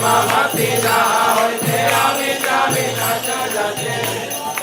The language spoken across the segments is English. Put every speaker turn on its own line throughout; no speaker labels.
Mama Pida, hoy te ame, ame, nacha, nacha.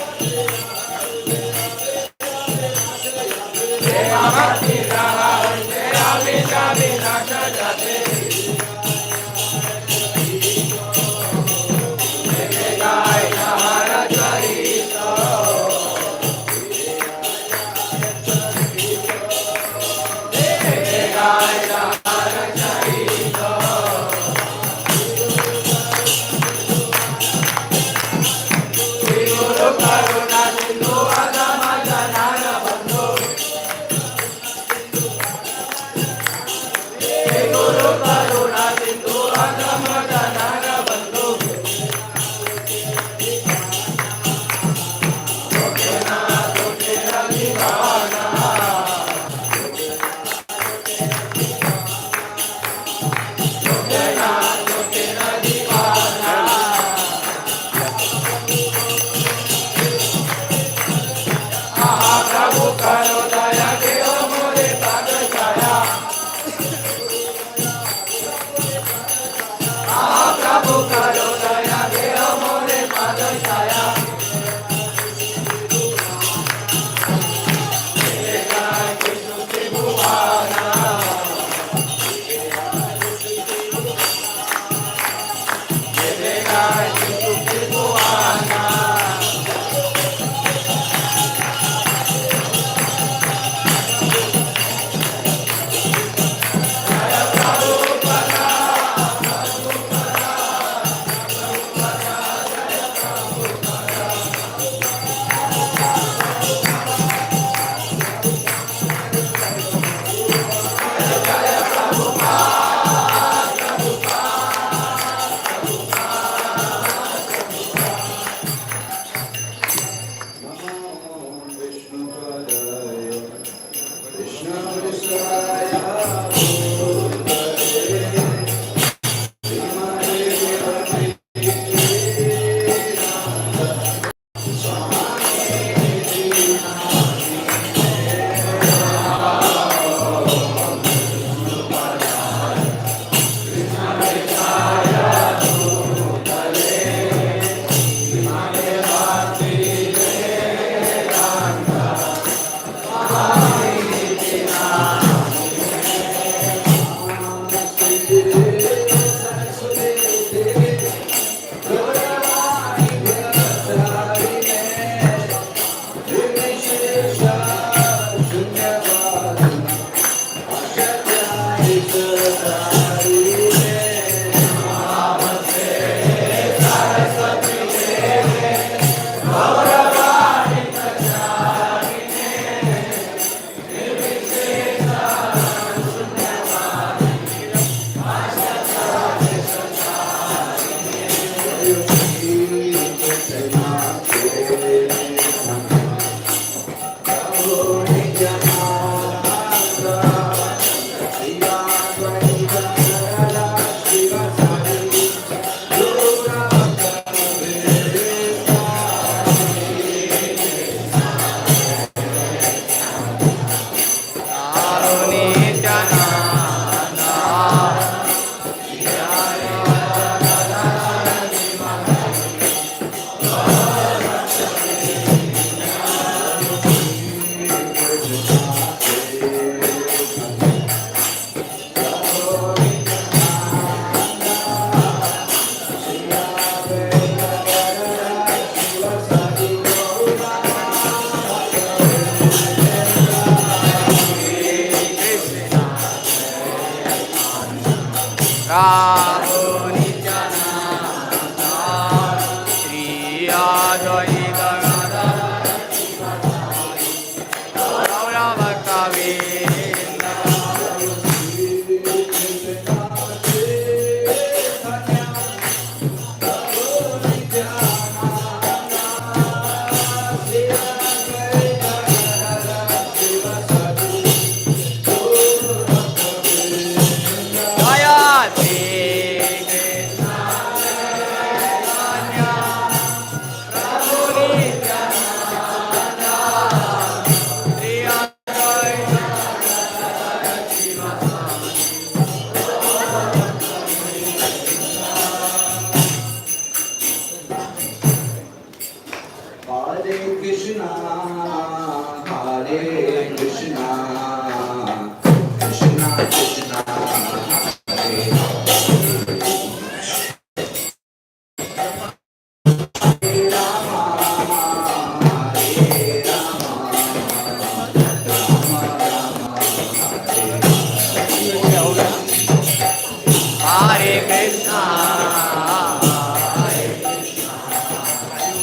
Krishna,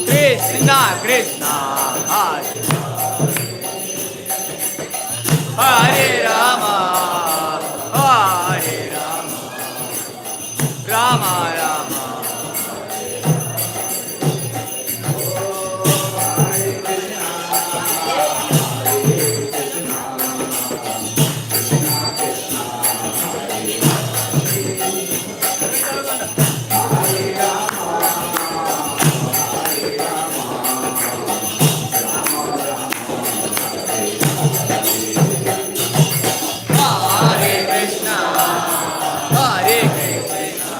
Krishna Krishna, Hare Rama, Hare Rama, Rama Rama. Hare Krishna, Hare Krishna,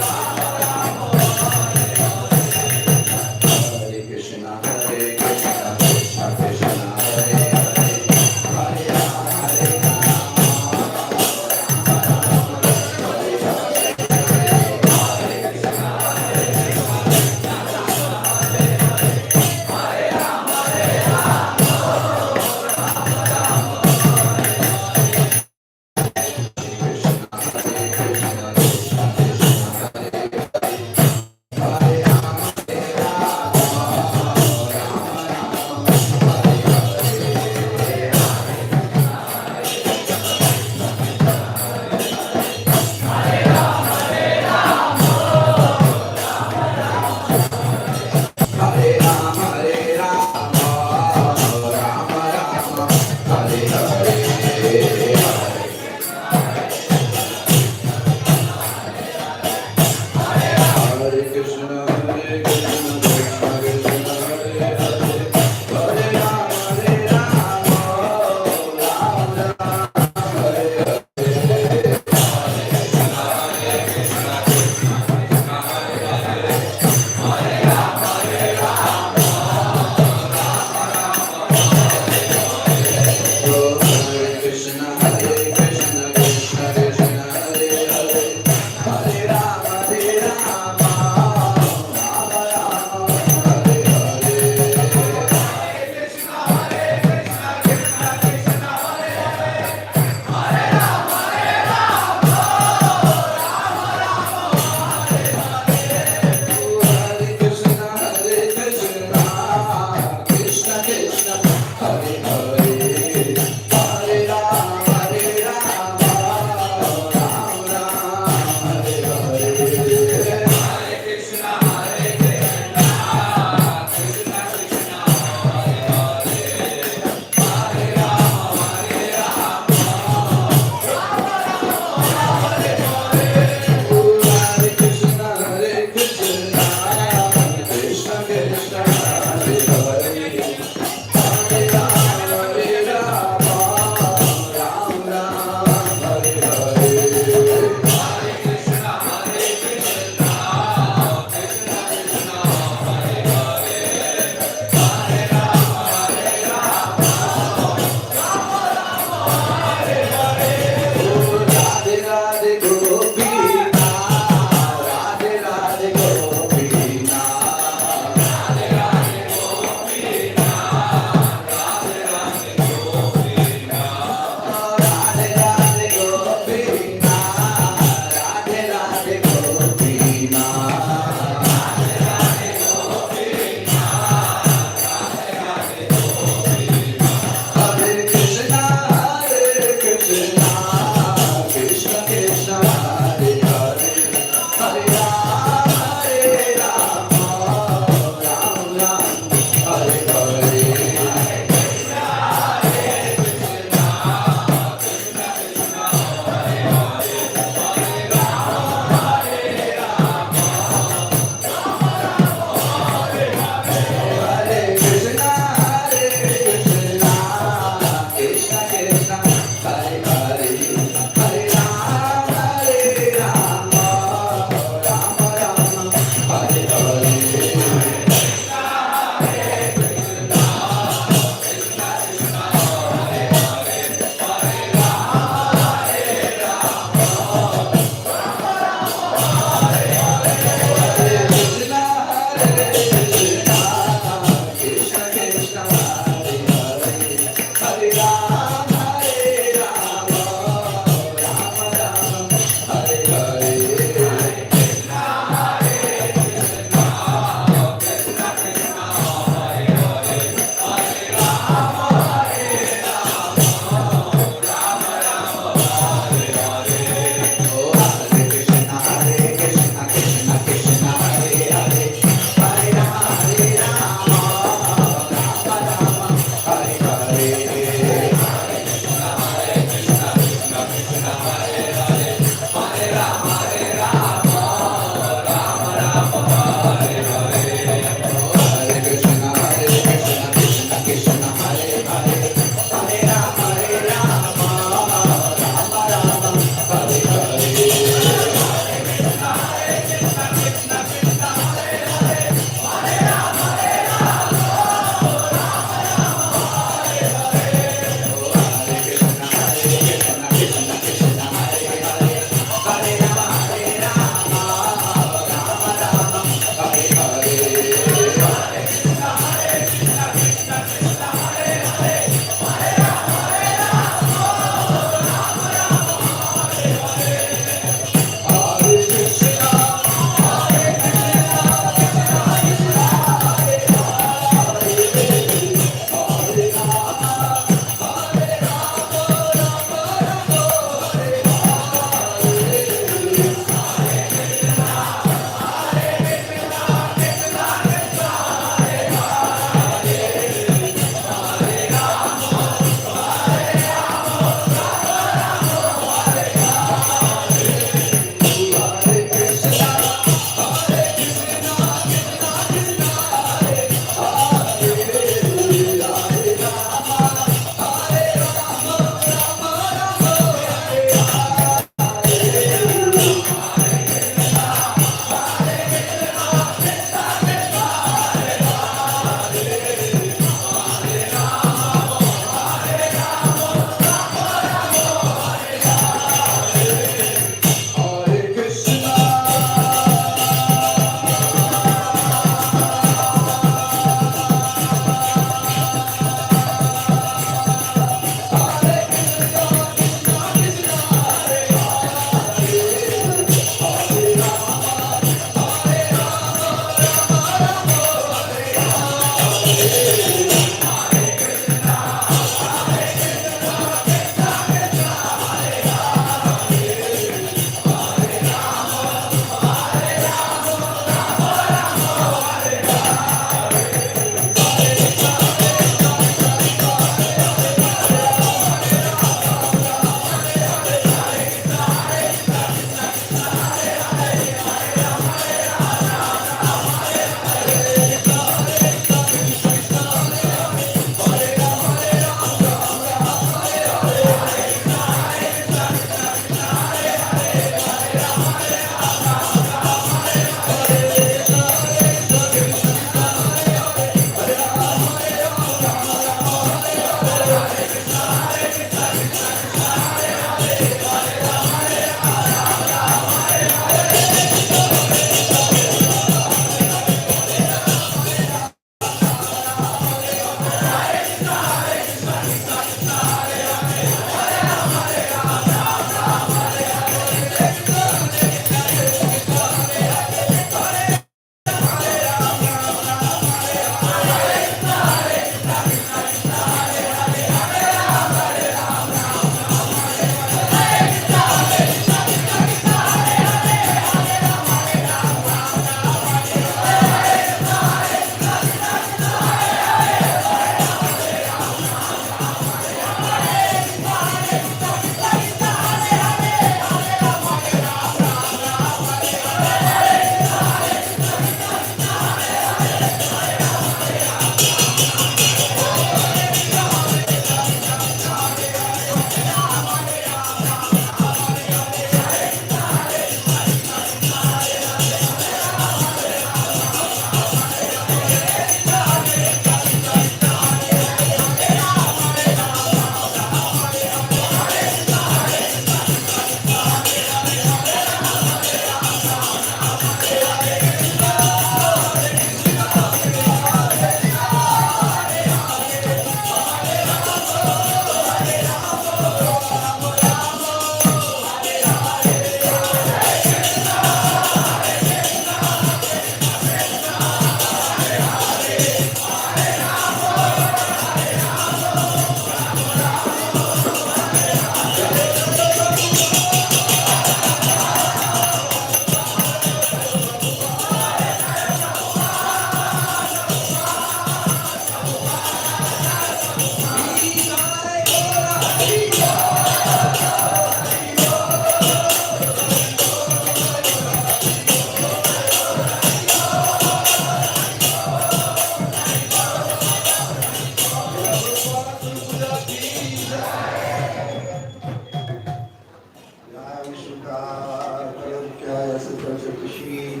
Suprasupashmi,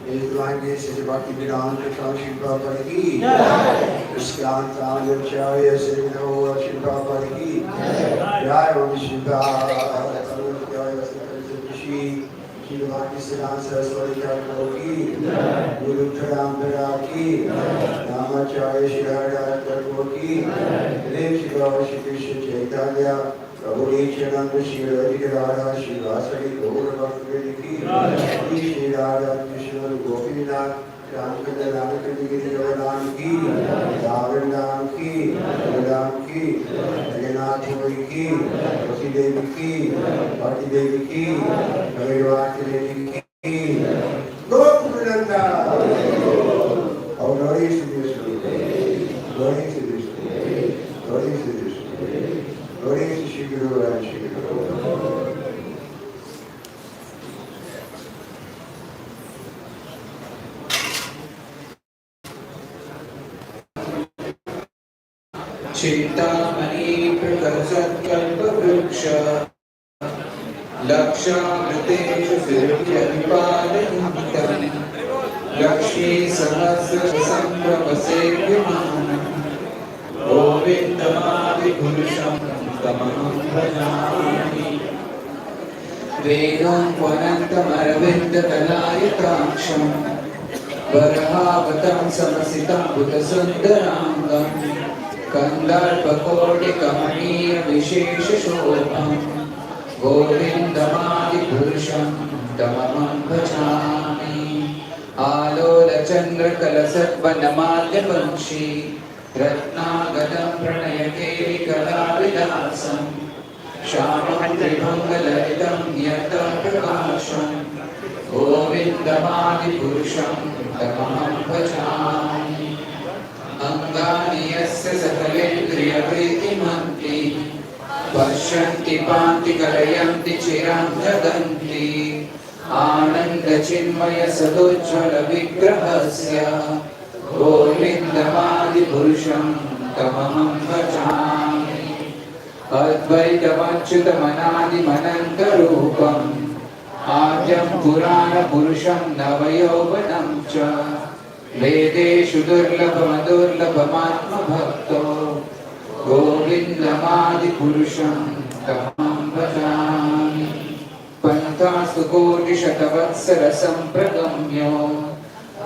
Nirvana Sri Bhakti Vedanta Swami Prabhupada ki, Kirtan&Lecture Srimad Bhagavatam ki, Jai Om Shiva, Jai Suprasupashmi, Sri Bhakti Siddhanta Saraswati Thakur ki, Guru Charan ki, Namacharya Sri Haridas Thakur ki, Dev Shiva Shri Krishna Chaitanya, Prabhu Nityananda Shri Radha Shri Vasari Gaura Bhakti ki, Shri Radha Krishna Gopinath, Ramkanda Ramakandi Jagadan ki, Davandan ki, Radhan ki, Jagannath Puri ki, Rasi Devi ki, Bhakti Devi ki, Bhagavati Devi ki, Gopinanda. Our glory is to Krishna, glory is to Krishna, glory is to Krishna, glory is to Shri Guru and Shri Guru.
Chintamani प्रकर्षत्कल्पवृक्ष लक्षामृतेषु सिद्ध्यभिपादयन्तम् Lakshmi सहस्रसम्भ्रमसेव्यमानम् गोविन्दमादिपुरुषं तमहं भजामि वेणुं वनन्तमरविन्दकलायताक्षम् वरहावतं समसितं बुधसुन्दराङ्गम् कन्दर्पकोटिकमनीय विशेषशोभम् गोविन्दमादिपुरुषं तमहं भजामि आलोलचन्द्रकलसद्वनमाल्यवंशी रत्नागतं प्रणयकेलिकलाविलासम् श्यामं त्रिभङ्गललितं नियतं प्रकाशम् गोविन्दमादिपुरुषं तमहं भजामि अंगानि यस्य सकलेन्द्रियवृत्तिमन्ति पश्यन्ति पान्ति कलयन्ति चिरं जगन्ति आनन्दचिन्मय सदोज्ज्वल विग्रहस्य गोविन्दमादिपुरुषं तमहं भजामि अद्वैतमच्युतमनादिमनन्तरूपम् आद्यं पुराणपुरुषं नवयौवनं च वेदेषु दुर्लभमदुर्लभमात्मभक्तो गोविन्दमादिपुरुषं तमहं भजामि पन्थास्तु कोटिशतवत्सरसम्प्रगम्यो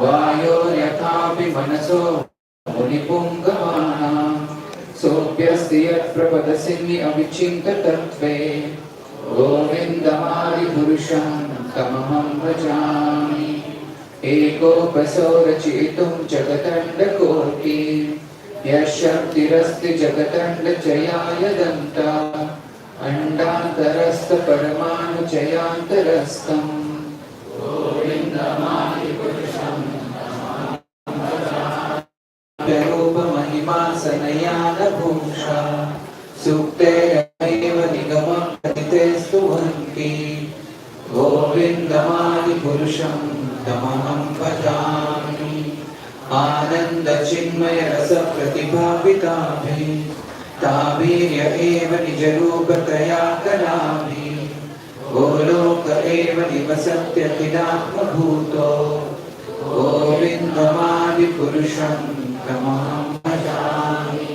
वायो यथापि मनसो मुनिपुङ्गवानां सोऽप्यस्ति यत्प्रपदसिन्नि अविचिन्त्यतत्त्वे गोविन्दमादिपुरुषं तमहं भजामि एकोपसो रचयितुं जगदण्डकोटि यशक्तिरस्ति जगदण्डजयाय दन्ता अण्डान्तरस्थपरमाणुजयान्तरस्थम् गोविन्दमादिपुरुषं रूपमहिमासनयानभूषा सूक्तेरैव निगमं कथिते स्तुवन्ति गोविन्दमादिपुरुषं तमहं भजामि आनन्दचिन्मयरसप्रतिभाविताभिः ताभिर्य एव निजरूपतया कलाभिः गोलोक एव निवसत्यखिलात्मभूतो गोविन्दमादिपुरुषं तमहं भजामि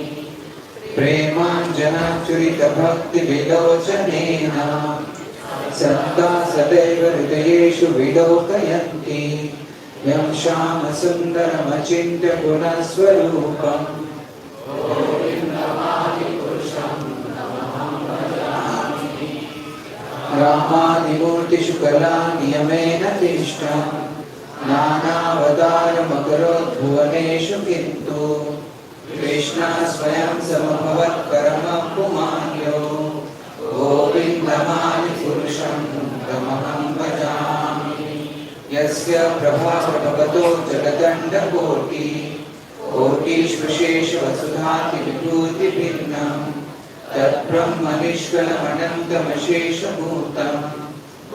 प्रेमाञ्जनाचुरितभक्तिविलोचनेन सत्ता सदैव हृदयेषु विलोकयन्ति यं श्यामसुन्दरमचिन्त्य गुणस्वरूपम् गोविन्दमादिपुरुषं तमहं भजामि रामादिमूर्तिषु कलानियमेन तिष्ठन् नानावतारमकरोत् भुवनेषु किन्तु कृष्णः स्वयं समभवत् परमः पुमान्यो गोविन्दमादिपुरुषं तमहं भजामि यस्य प्रभाप्रभवतो जगदण्डकोटि कोटिष्विशेषवसुधातिविभूतिभिन्नं तद्ब्रह्मनिष्कलमनन्तमशेषभूतं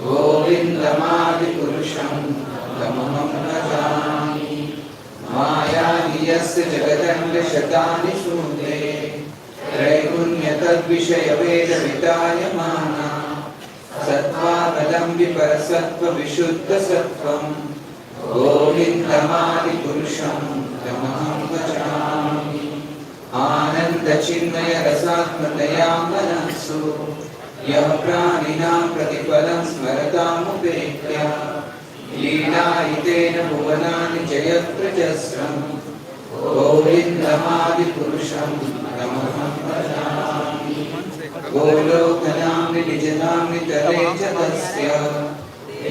गोविन्दमादिपुरुषं तमहं भजामि मायानि यस्य जगदण्डशतानि शून्ये त्रैगुण्यतद्विषयवेदवितायमाना सत्त्वावलम्बि परसत्त्व विशुद्ध सत्त्वं गोविन्दमादिपुरुषं तमहं भजामि आनन्द चिन्मय रसात्मतया मनसु यः प्राणिनां प्रतिपलं स्मरतामुपेत्य लीलायितेन भुवनानि जयत्रजस्रं गोविन्दमादिपुरुषं तमहं भजामि गोलोकनाम्नि निजनाम्नि तले च तस्य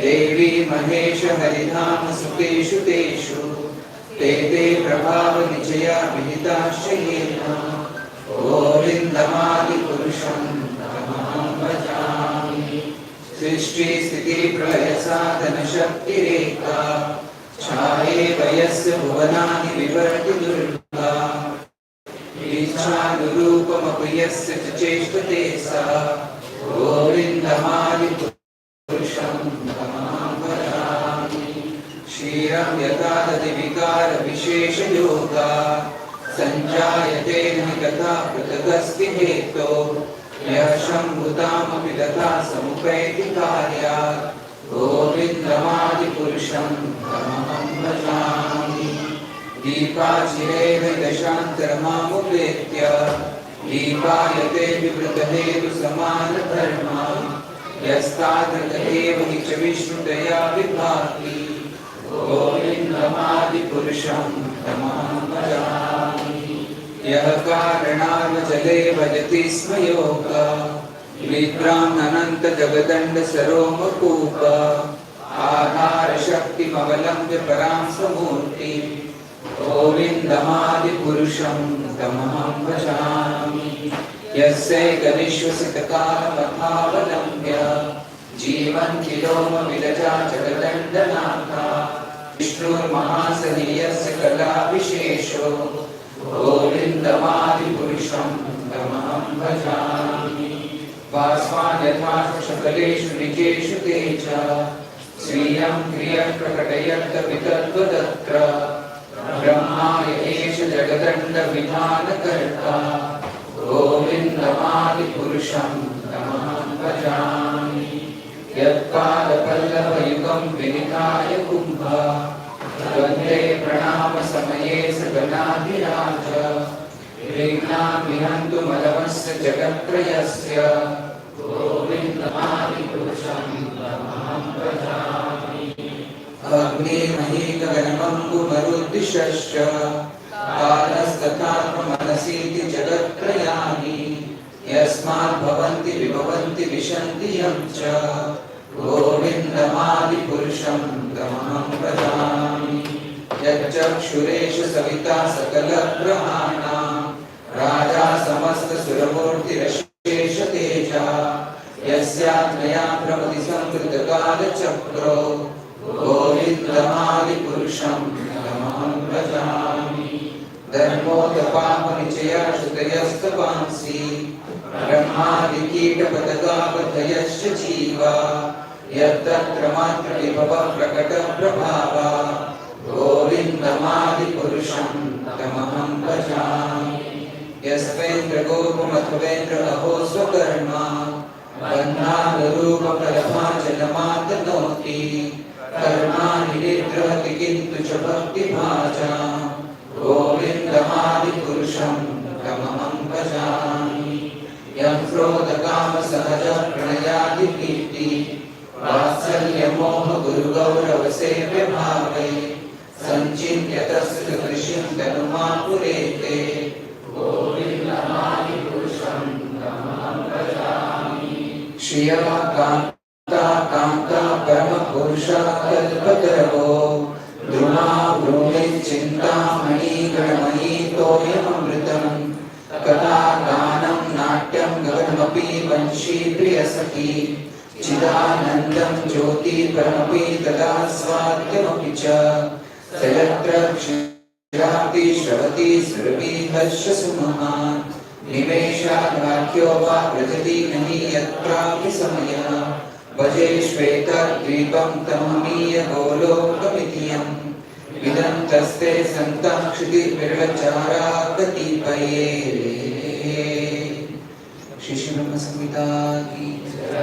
देवी महेश हरिधाम सुतेषु तेषु ते ते प्रभाव निचया विहिताश्रयेण गोविन्दमादिपुरुषं तमहं भजामि सृष्टि स्थिति प्रलय साधन शक्तिरेका छाये वयस्य भुवनानि विवर्ति दुर्गा इच्छानुरूपमपि यस्य च चेष्टते सा गोविन्दमादिपुरुषं तमहं भजामि क्षीरं यथा दधि विकार विशेषयोगा सञ्जायते न तथा पृथगस्ति हेतो यः शम्भुतामपि तथा समुपैति कार्यात् गोविन्दमादिपुरुषं तमहं भजामि दीपाचिरेव दशान्तरमामुपेत्य दीपायते विवृतहेतु समानधर्मा यस्तादृत एव हि च विष्णुतया विभाति गोविन्दमादिपुरुषं तमहं भजामि यः कारणार्वजले भजति स्म योगा विभ्रामनन्तजगदण्डसरोमकूप आधारशक्तिमवलम्ब्य परां स्वमूर्तिं गोविन्दमादिपुरुषं तमहं भजामि यस्यैकनिश्वसितकालमथावलम्ब्य जीवन्तिलोमविलजा जगदण्डनाथा विष्णुर्महासनीयस्य कलाविशेषो गोविन्दमादिपुरुषं तमहं भजामि वास्वान् यथा सकलेषु निकेषु ते च स्वीयं क्रियं प्रकटयन्तपितत्वदत्र ब्रह्माय एष जगदण्डविधानकर्ता गोविन्दमादिपुरुषं तमहं भजामि यत्पादपल्लवयुगं विनिधाय कुम्भ वन्दे प्रणामसमये सगणाधिराज विघ्नान् विहन्तु मलमस्य जगत्त्रयस्य गोविन्दमादिपुरुषं तमहं भजामि अग्निमहीगगनमङ्गुमरुद्दिशश्च कालस्तथात्ममनसीति जगत्त्रयानि यस्मात् भवन्ति विभवन्ति विशन्ति यं च गोविन्दमादिपुरुषं तमहं भजामि यच्चक्षुरेष सविता सकलग्रहाणां राजा समस्तसुरमूर्तिरशेष तेजा यस्याज्ञया भ्रमति संकृतकालचक्रो गोविन्दमादिपुरुषं तमहं भजामि धर्मोदपापनिचया श्रुतयस्तवांसि ब्रह्मादिकीटपतगावधयश्च जीवा यत्तत्र मात्र विभवः प्रकटप्रभावा गोविन्दमादिपुरुषं तमहं भजामि यस्वेन्द्रगोपमथवेन्द्र अहो स्वकर्मा बन्धानुरूपफलभाजनमातनोति कर्माणि निग्रहति किन्तु च भक्तिभाजा गोविन्दमादिपुरुषं तमहं भजामि यं क्रोधकामसहजप्रणयादिकीर्ति वात्सल्यमोहगुरुगौरवसेव्यभावे सञ्चिन्त्य तस्य कृषिं तनुमापुरेते गोविन्दमादिपुरुषं तमहं भजामि श्रिया कान्ता कान्ता परमपुरुषा कल्पतरो द्रुमा भ्रूणिश्चिन्तामणि गणमयी तोयममृतं कथा गानं नाट्यं गगनमपि वंशी प्रियसखी चिदानन्दं ज्योति परमपि तदा स्वाद्यमपि च सर्वत्र क्षिराति श्रवति सुरभिहर्ष सुमहान् निमेषाद्वाक्यो वा व्रजति नहि यत्रापि समयः भजे श्वेतद्वीपं तममीय गोलोकमितियम् विदन्तस्ते सन्तं क्षितिर्विरलचारा कतिपये श्री ब्रह्म संहिता की जय।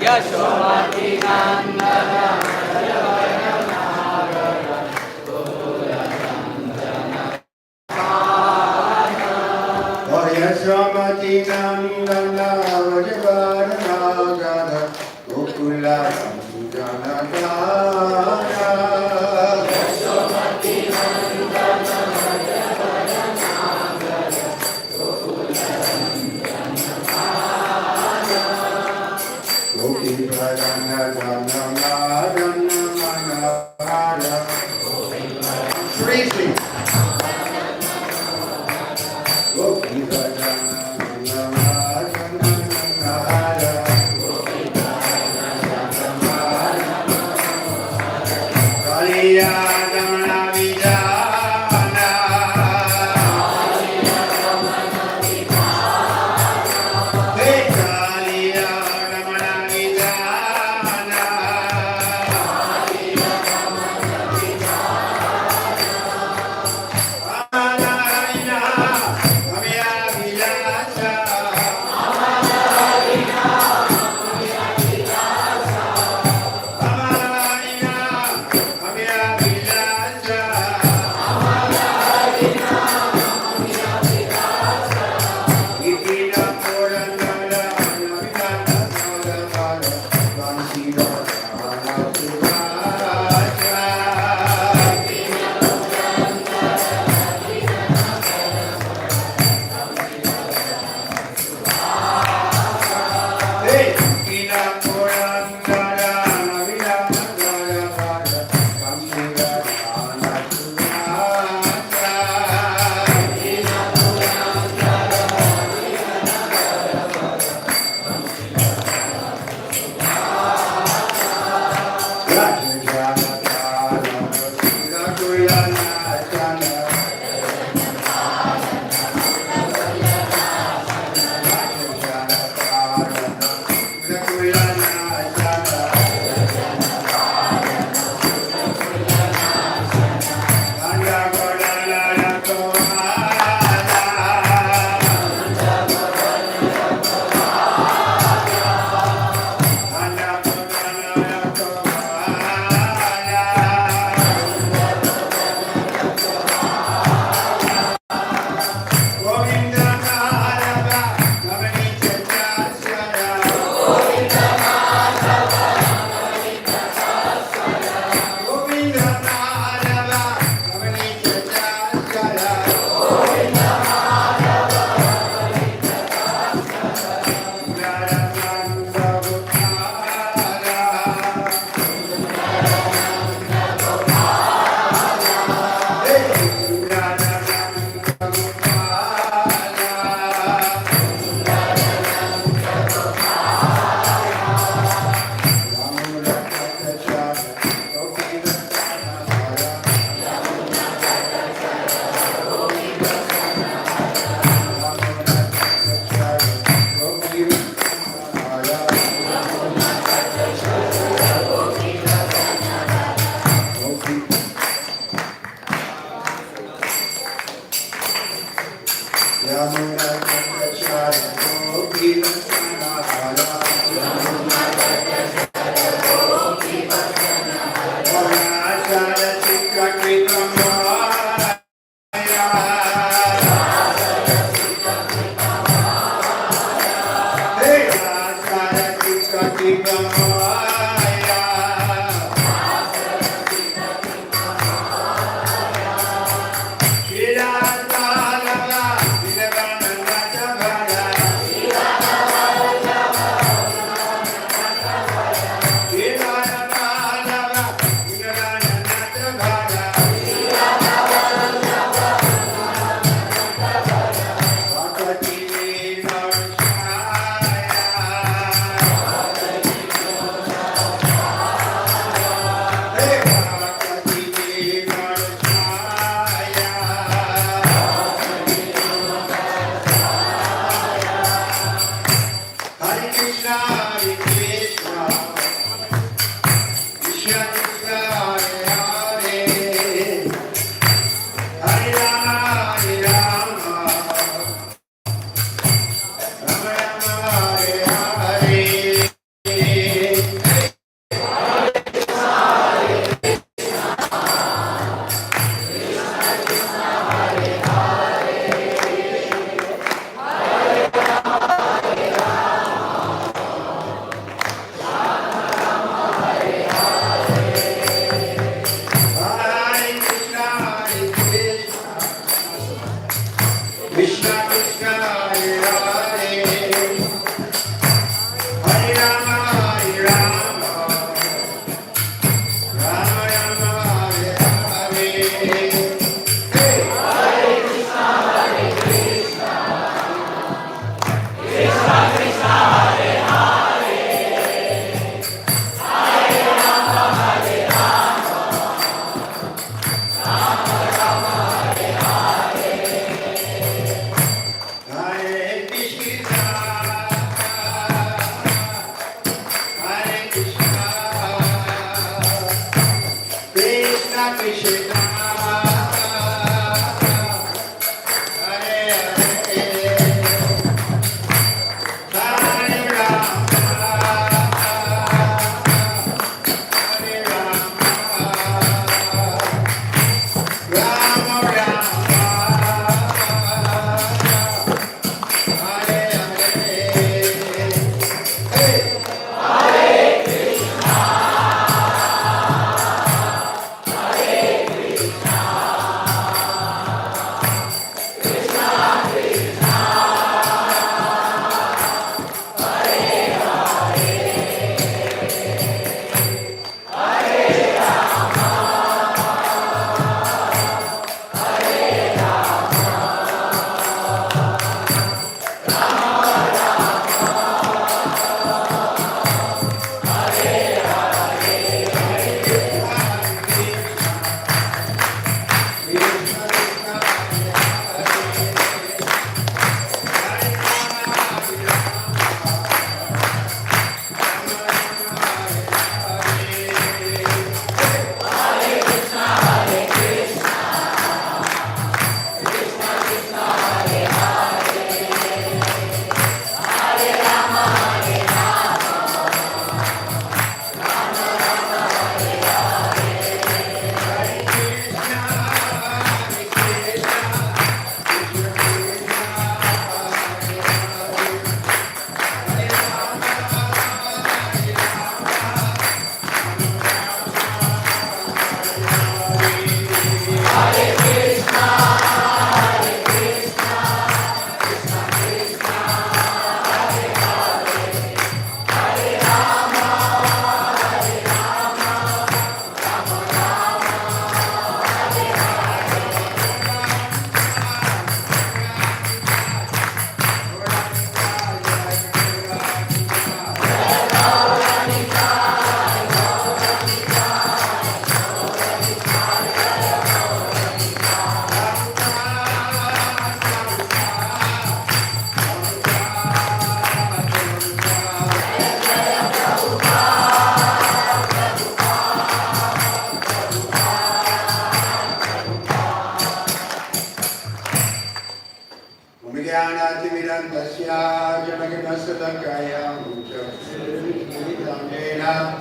यशोमती नंदन
यशोमती नंदन व्रजवरनागर गोकुल
यशोमती नंदन
गोपी भजन धन मारन मनोहर श्री गोपी भजन धन मारन मनोहर कालिया रमण विजाना हे कालिया रमण विजाना नारायणा भव्या विलासा नारायणा भव्या विलासा इतिना पुरंदर नविना नवलबाल वांशीला सुभाषा इतिना पुरंदर नविना नवलबाल वांशीला सुभाषा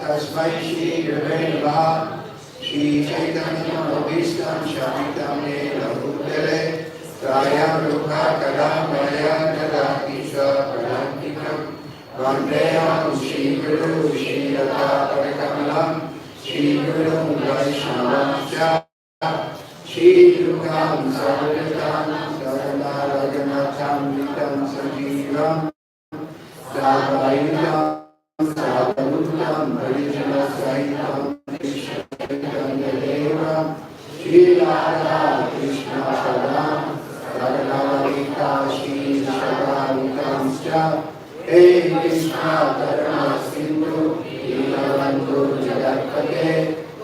तस्मै श्री गुरुवे नमः। श्री चैतन्य मनोभीष्टं शान्तं येन भूतले त्रायं रूपा कदा मया ददाति स्वपदान्तिकं वन्देऽहं श्रीगुरुं श्रीलतापरकमलं श्रीगुरुं वैष्णवं श्रीयुगां सर्वदां सर्वदारगनाथामृतं सजीवं सावयुतं सावधूतं परिजनसहितं कृष्णदेवं श्रीराधा कृष्णपदां भगवद्गीता श्रीशभावितं च हे कृष्ण करुणा सिन्धु दीनबन्धु जगत्पते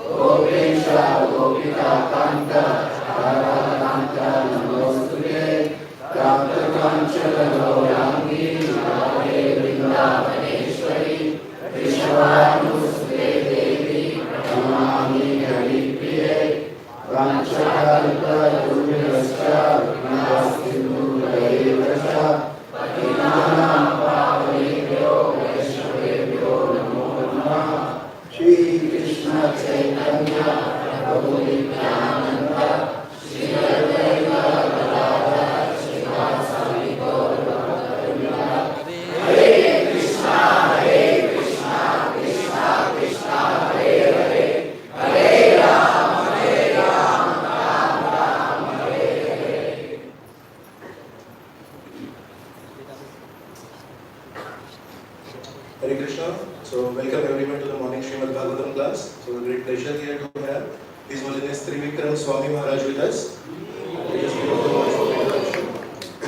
गोपेश गोपिका कान्त राधाकान्त नमोस्तुते कान्तकाञ्चन गौराङ्गी राधे वृन्दावनेश्वरी विश्वानुसुते देवी नमामि हरिप्रिये वाञ्छाकल्पतरुभ्यश्च कृपासिन्धुभ्यैव च पतितानां पावनेभ्यो वैष्णवेभ्यो नमो नमः। श्री कृष्ण चैतन्य प्रभु नित्यानंद श्री अद्वैत गदाधर श्रीवासादि गौर भक्तवृंद। हरे Krishna Krishna
Hare Krishna. So welcome everyone to the morning Srimad Bhagavatam class. So a great pleasure here to have His Holiness Trivikram Swami Maharaj with us. Let us give the voice of introduction.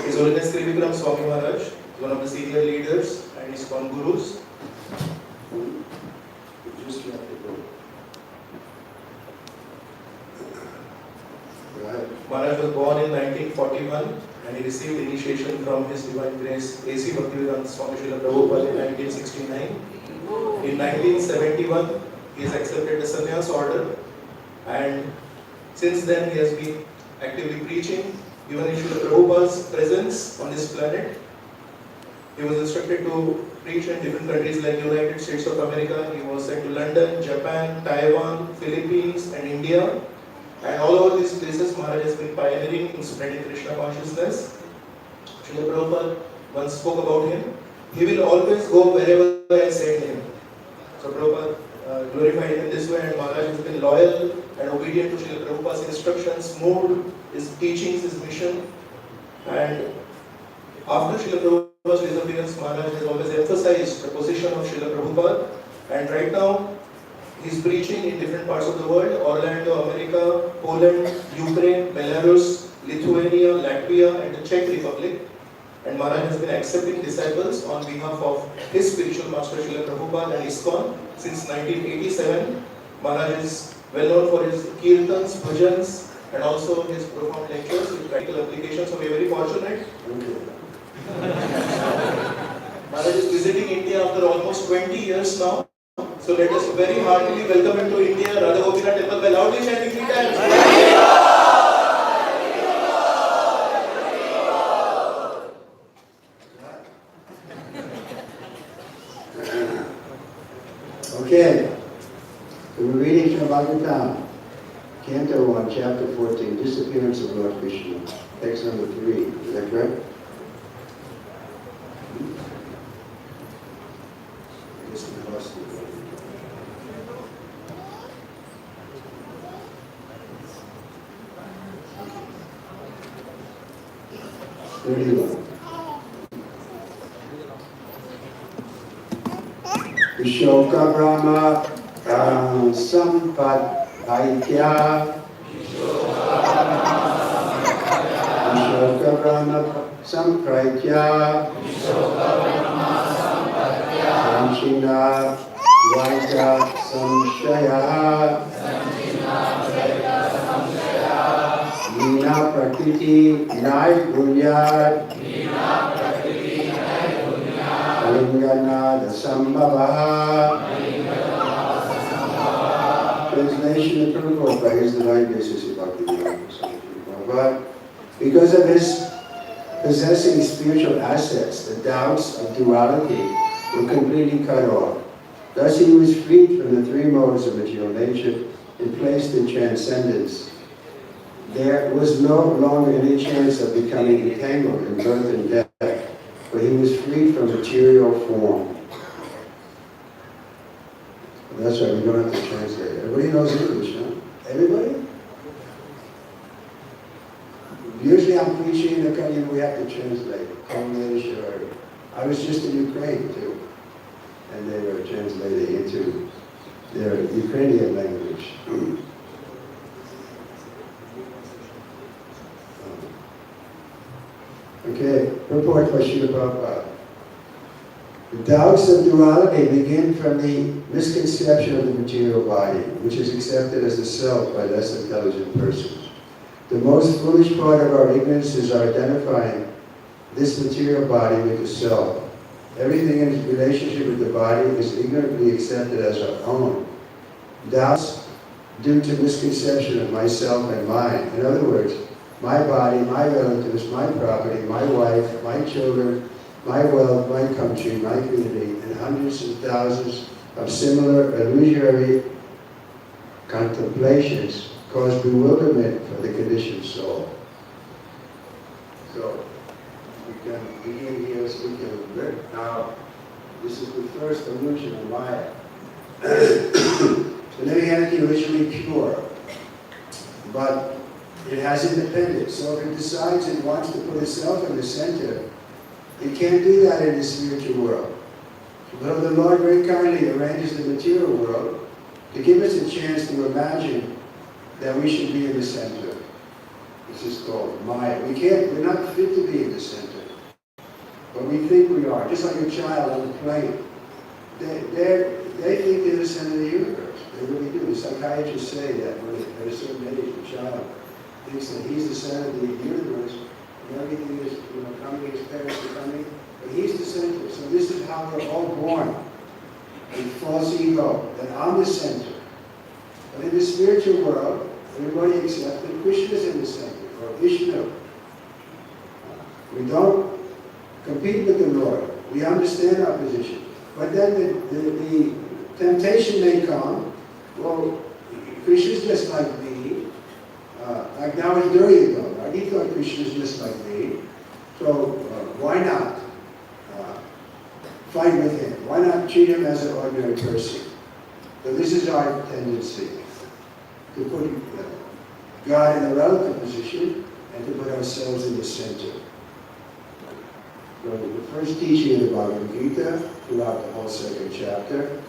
His Holiness Trivikram Swami Maharaj is one of the senior leaders and his gurus. Maharaj was born in 1941 and he received initiation from His Divine Grace A.C. Bhaktivedanta Swami Srila Prabhupada in 1969. In 1971, he has accepted the sannyas order, and since then he has been actively preaching, even in Srila Prabhupada's presence on this planet. He was instructed to preach in different countries like United States of America. He was sent to London, Japan, Taiwan, Philippines and India. And all over these places, Maharaj has been pioneering in spreading Krishna consciousness. Srila Prabhupada once spoke about him. He will always go wherever I send him. So Prabhupada glorified him in this way, and Maharaj has been loyal and obedient to Srila Prabhupada's instructions, moved his teachings, his mission. And after Srila Prabhupada's disappearance, Maharaj has always emphasized the position of Srila Prabhupada. And right now, he's preaching in different parts of the world: Orlando, America, Poland, Ukraine, Belarus, Lithuania, Latvia and the Czech Republic. And Maharaj has been accepting disciples on behalf of his spiritual master Srila Prabhupada and ISKCON since 1987. Maharaj is well known for his Kirtans, bhajans and also his profound lectures with practical applications. So we are very fortunate. Maharaj is visiting India after almost 20 years now. So let us very heartily welcome him to India, Radha Gopinath Temple by loudly chanting 3 times.
Okay, so we're reading from Bhagavatam, Canto 1, Chapter 14, Disappearance of Lord Krishna, text number 3. Is that correct? I guess we lost it. Vishoka Brahma Sampat Bhaitya Vishoka Brahma Sampratya Samshina Vaika Samshaya Nina Prakriti Nai Bunyad Lingana Sambhava. Translation of Prabhupada by His Divine Grace A.C. Bhaktivedanta Swami Prabhupada. Because of his possessing spiritual assets, the doubts of duality were completely cut off. Thus he was freed from the 3 modes of material nature and placed in transcendence. There was no longer any chance of becoming entangled in birth and death, but he was freed from material form. And that's why we don't have to translate. Everybody knows English, huh? Everybody? Usually I'm preaching in the country, we have to translate. English, or I was just in Ukraine too, and they were translating into their Ukrainian language. Okay, report by Srila Prabhupada. The doubts of duality begin from the misconception of the material body, which is accepted as the self by less intelligent persons. The most foolish part of our ignorance is our identifying this material body with the self. Everything in its relationship with the body is ignorantly accepted as our own. Doubts due to misconception of myself and mine. In other words, my body, my relatives, my property, my wife, my children, my wealth, my country, my community, and hundreds and thousands of similar illusory contemplations cause bewilderment for the conditioned soul. So, we can begin here speaking of it. Now, this is the first illusion of Maya. The living entity is originally pure, but it has independence. So if it decides it wants to put itself in the center, it can't do that in the spiritual world. Though the Lord very kindly arranges the material world to give us a chance to imagine that we should be in the center. This is called Maya. We're not fit to be in the center. But we think we are. Just like a child on a plane. They think they're the center of the universe. They really do. The psychiatrists say that when at a certain age, a child thinks that he's the center of the universe, and everything is, coming, his parents are coming, but he's the center. So this is how we're all born. A false ego, that I'm the center. But in the spiritual world, everybody accepts that Krishna is in the center, or Vishnu. We don't compete with the Lord. We understand our position. But then the temptation may come, well, Krishna's just like me. Like now in Duryodhana, right? He thought Krishna's just like me. So why not fight with him? Why not treat him as an ordinary person? So this is our tendency, to put God in a relative position and to put ourselves in the center. So the first teaching of the Bhagavad Gita, throughout the whole second chapter,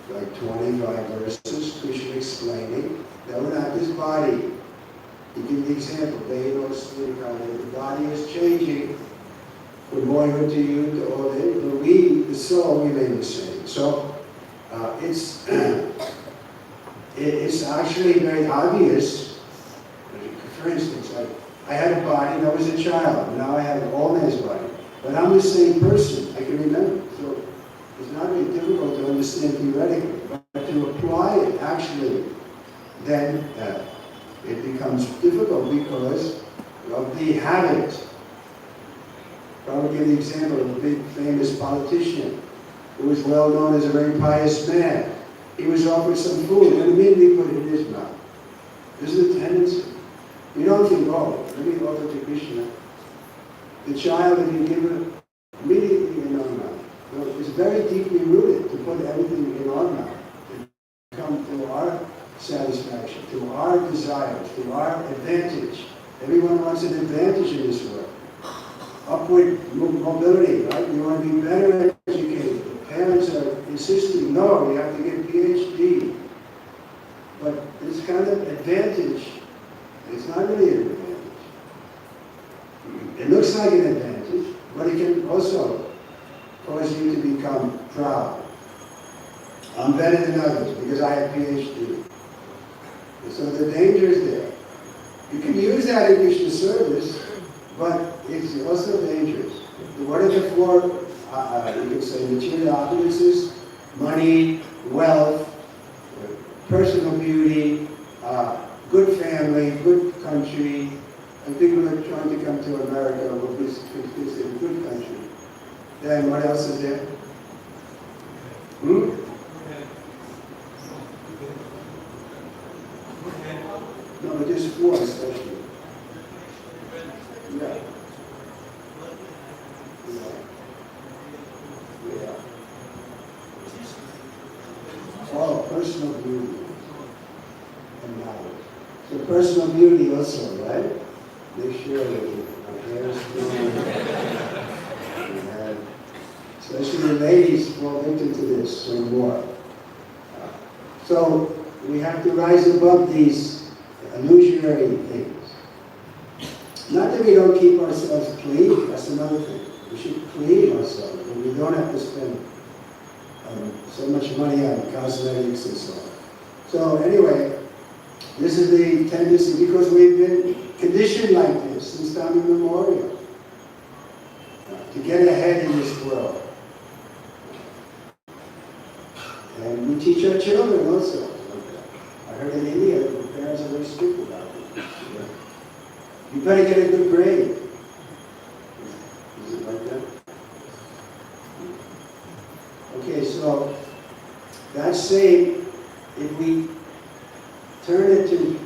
like 25 verses, Krishna explaining that we're not this body. He gives the example, the body is changing from boyhood to youth to old age, but we, the soul, remain the same. So it's actually very obvious. For instance, I had a body, I was a child, now I have an old man's body. But I'm the same person, I can remember. So it's not really difficult to understand theoretically, but to apply it actually, then it becomes difficult because of the habit. I will give the example of a big famous politician who was well known as a very pious man. He was offered some food and immediately put it in his mouth. This is the tendency. We don't think, oh, let me offer to Krishna. The child that you give it immediately in our mouth. No, it's very deeply rooted to put everything in our mouth. To come to our satisfaction, to our desires, to our advantage. Everyone wants an advantage in this world. Upward mobility, right? You want to be better educated. The parents are insisting, no, you have to get a PhD. But this kind of advantage, it's not really an advantage. It looks like an advantage, but it can also cause you to become proud. I'm better than others because I have PhD. And so the danger is there. You can use that in Krishna service, but it's also dangerous. What are the four, you can say, material opulences? Money, wealth, personal beauty, good family, good country, and people are trying to come to America will be considered a good country. Then what else is there? No, but there's four especially. Yeah. Oh, personal beauty and knowledge. So personal beauty also, right? Make sure that our hair is strong. Especially the ladies fall victim to this some more. So we have to rise above these illusionary things. Not that we don't keep ourselves clean, that's another thing. We should clean ourselves, but we don't have to spend so much money on cosmetics and so on. So anyway, this is the tendency because we've been conditioned like this since time immemorial to get ahead in this world. And we teach our children also. I heard in India, the parents are very strict about it. You better get a good grade. Is it like that? Okay, so that's saying if we turn it to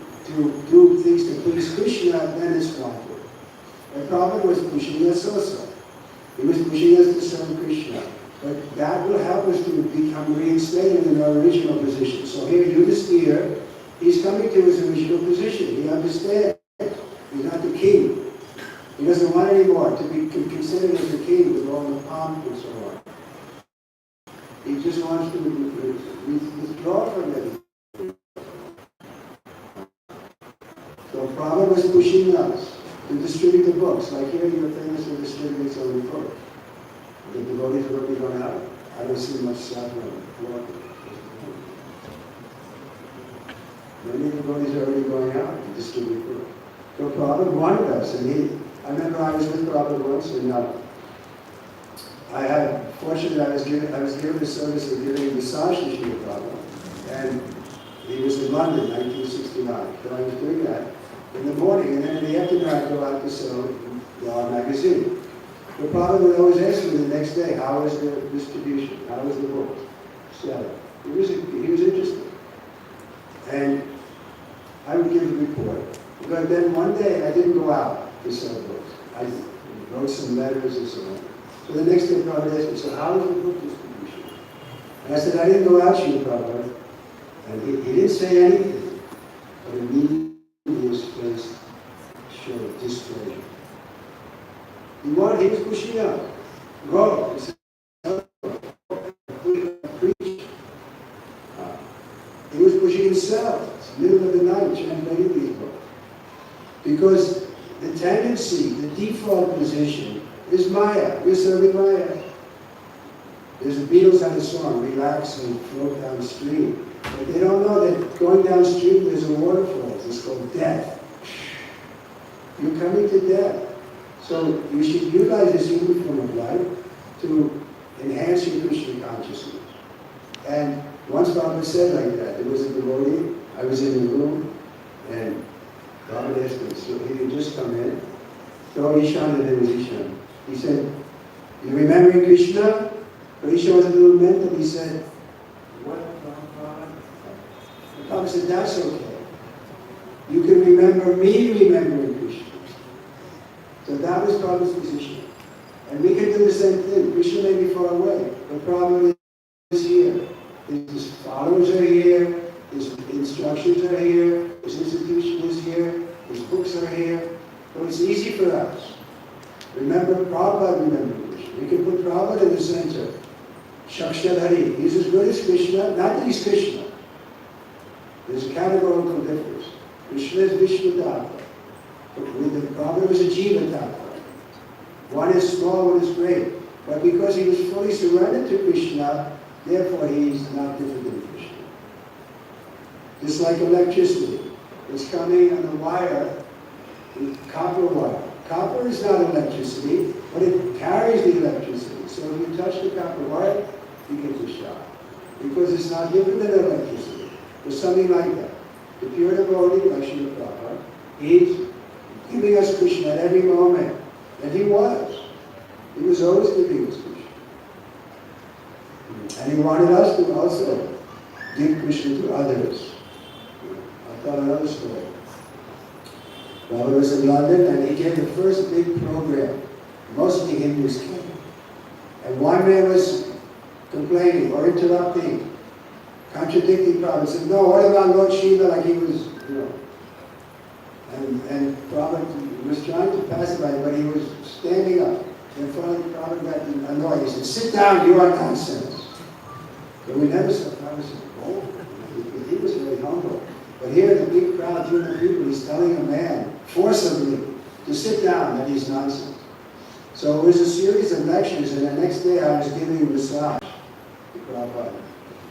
do things to please Krishna, then it's wanted. The Prabhupada was pushing us also. He was pushing us to serve Krishna. But that will help us to become reinstated in our original position. So here, Yudhisthira, he's coming to his original position. He understands. He's not the king. He doesn't want anymore to be considered as the king with all the pomp and so on. just wants to withdraw from it. So Prabhupada was pushing us to distribute the books. Like here, you're famous for distributing so many books. The devotees will be going out. I don't see much suffering. Many devotees are already going out to distribute books. So Prabhupada wanted us, and I remember I was with Prabhupada once, and fortunately I was given the service of giving a massage to Srila Prabhupada, and he was in London, 1969. So I was doing that in the morning, and then in the afternoon I'd go out to sell our magazine. The Prabhupada would always ask me the next day, how was the distribution? How was the book? So he was interested. And I would give a report. But then one day I didn't go out to sell books. I wrote some letters and so on. So the next day Prabhupada asked me, so how was the book distribution? And I said, I didn't go out, Srila Prabhupada. And he didn't say anything. But immediately his face showed displeasure. He was pushing out. Go. He said, preach. He was pushing himself. It's the middle of the night translating these books. Because the tendency, the default position is Maya. We're serving Maya. There's the Beatles on the song, relax and float downstream. But they don't know that going downstream there's a waterfall. It's called death. You're coming to death. So you should utilize this human form of life to enhance your Krishna consciousness. And once Baba said like that, there was a devotee, I was in the room, and Baba asked me, so he had just come in. So Ishan, and there was Ishan. He said, you remembering Krishna? So Ishan was a little mental. He said, what, Baba? And Baba said, that's okay. You can remember me remembering Krishna. So that was Prabhupada's position. And we can do the same thing. Krishna may be far away, but Prabhupada is here. His followers are here, his instructions are here, his institution is here, his books are here. So it's easy for us. Remember Prabhupada, remember Krishna. We can put Prabhupada in the center. Shakshadhari. He's as good as Krishna, not that he's Krishna. There's a categorical difference. Krishna is Vishnu Tattva. The Prabhupada was a Jiva Tattva. One is small, one is great. But because he was fully surrendered to Krishna, therefore he's not different than Krishna. Just like electricity. It's coming on the wire, the copper wire. Copper is not electricity, but it carries the electricity. So if you touch the copper wire, you get the shock. Because it's not different than electricity. There's something like that. The pure devotee, like Srila Prabhupada, he's giving us Krishna at every moment. And he was. He was always giving us Krishna. And he wanted us to also give Krishna to others. I'll tell another story. While I was in London, and he gave the first big program. Mostly Hindus came. And one man was complaining or interrupting, contradicting Prabhupada. Said, no, what about Lord Shiva? Like he was, And Prabhupada was trying to pacify him, but he was standing up. And finally Prabhupada got annoyed. He said, sit down, you are nonsense. But we never saw Prabhupada say, oh, he was very humble. But here the big crowd, 200 people, he's telling a man forcibly to sit down, that he's nonsense. So it was a series of lectures, and the next day I was giving a massage to Prabhupada.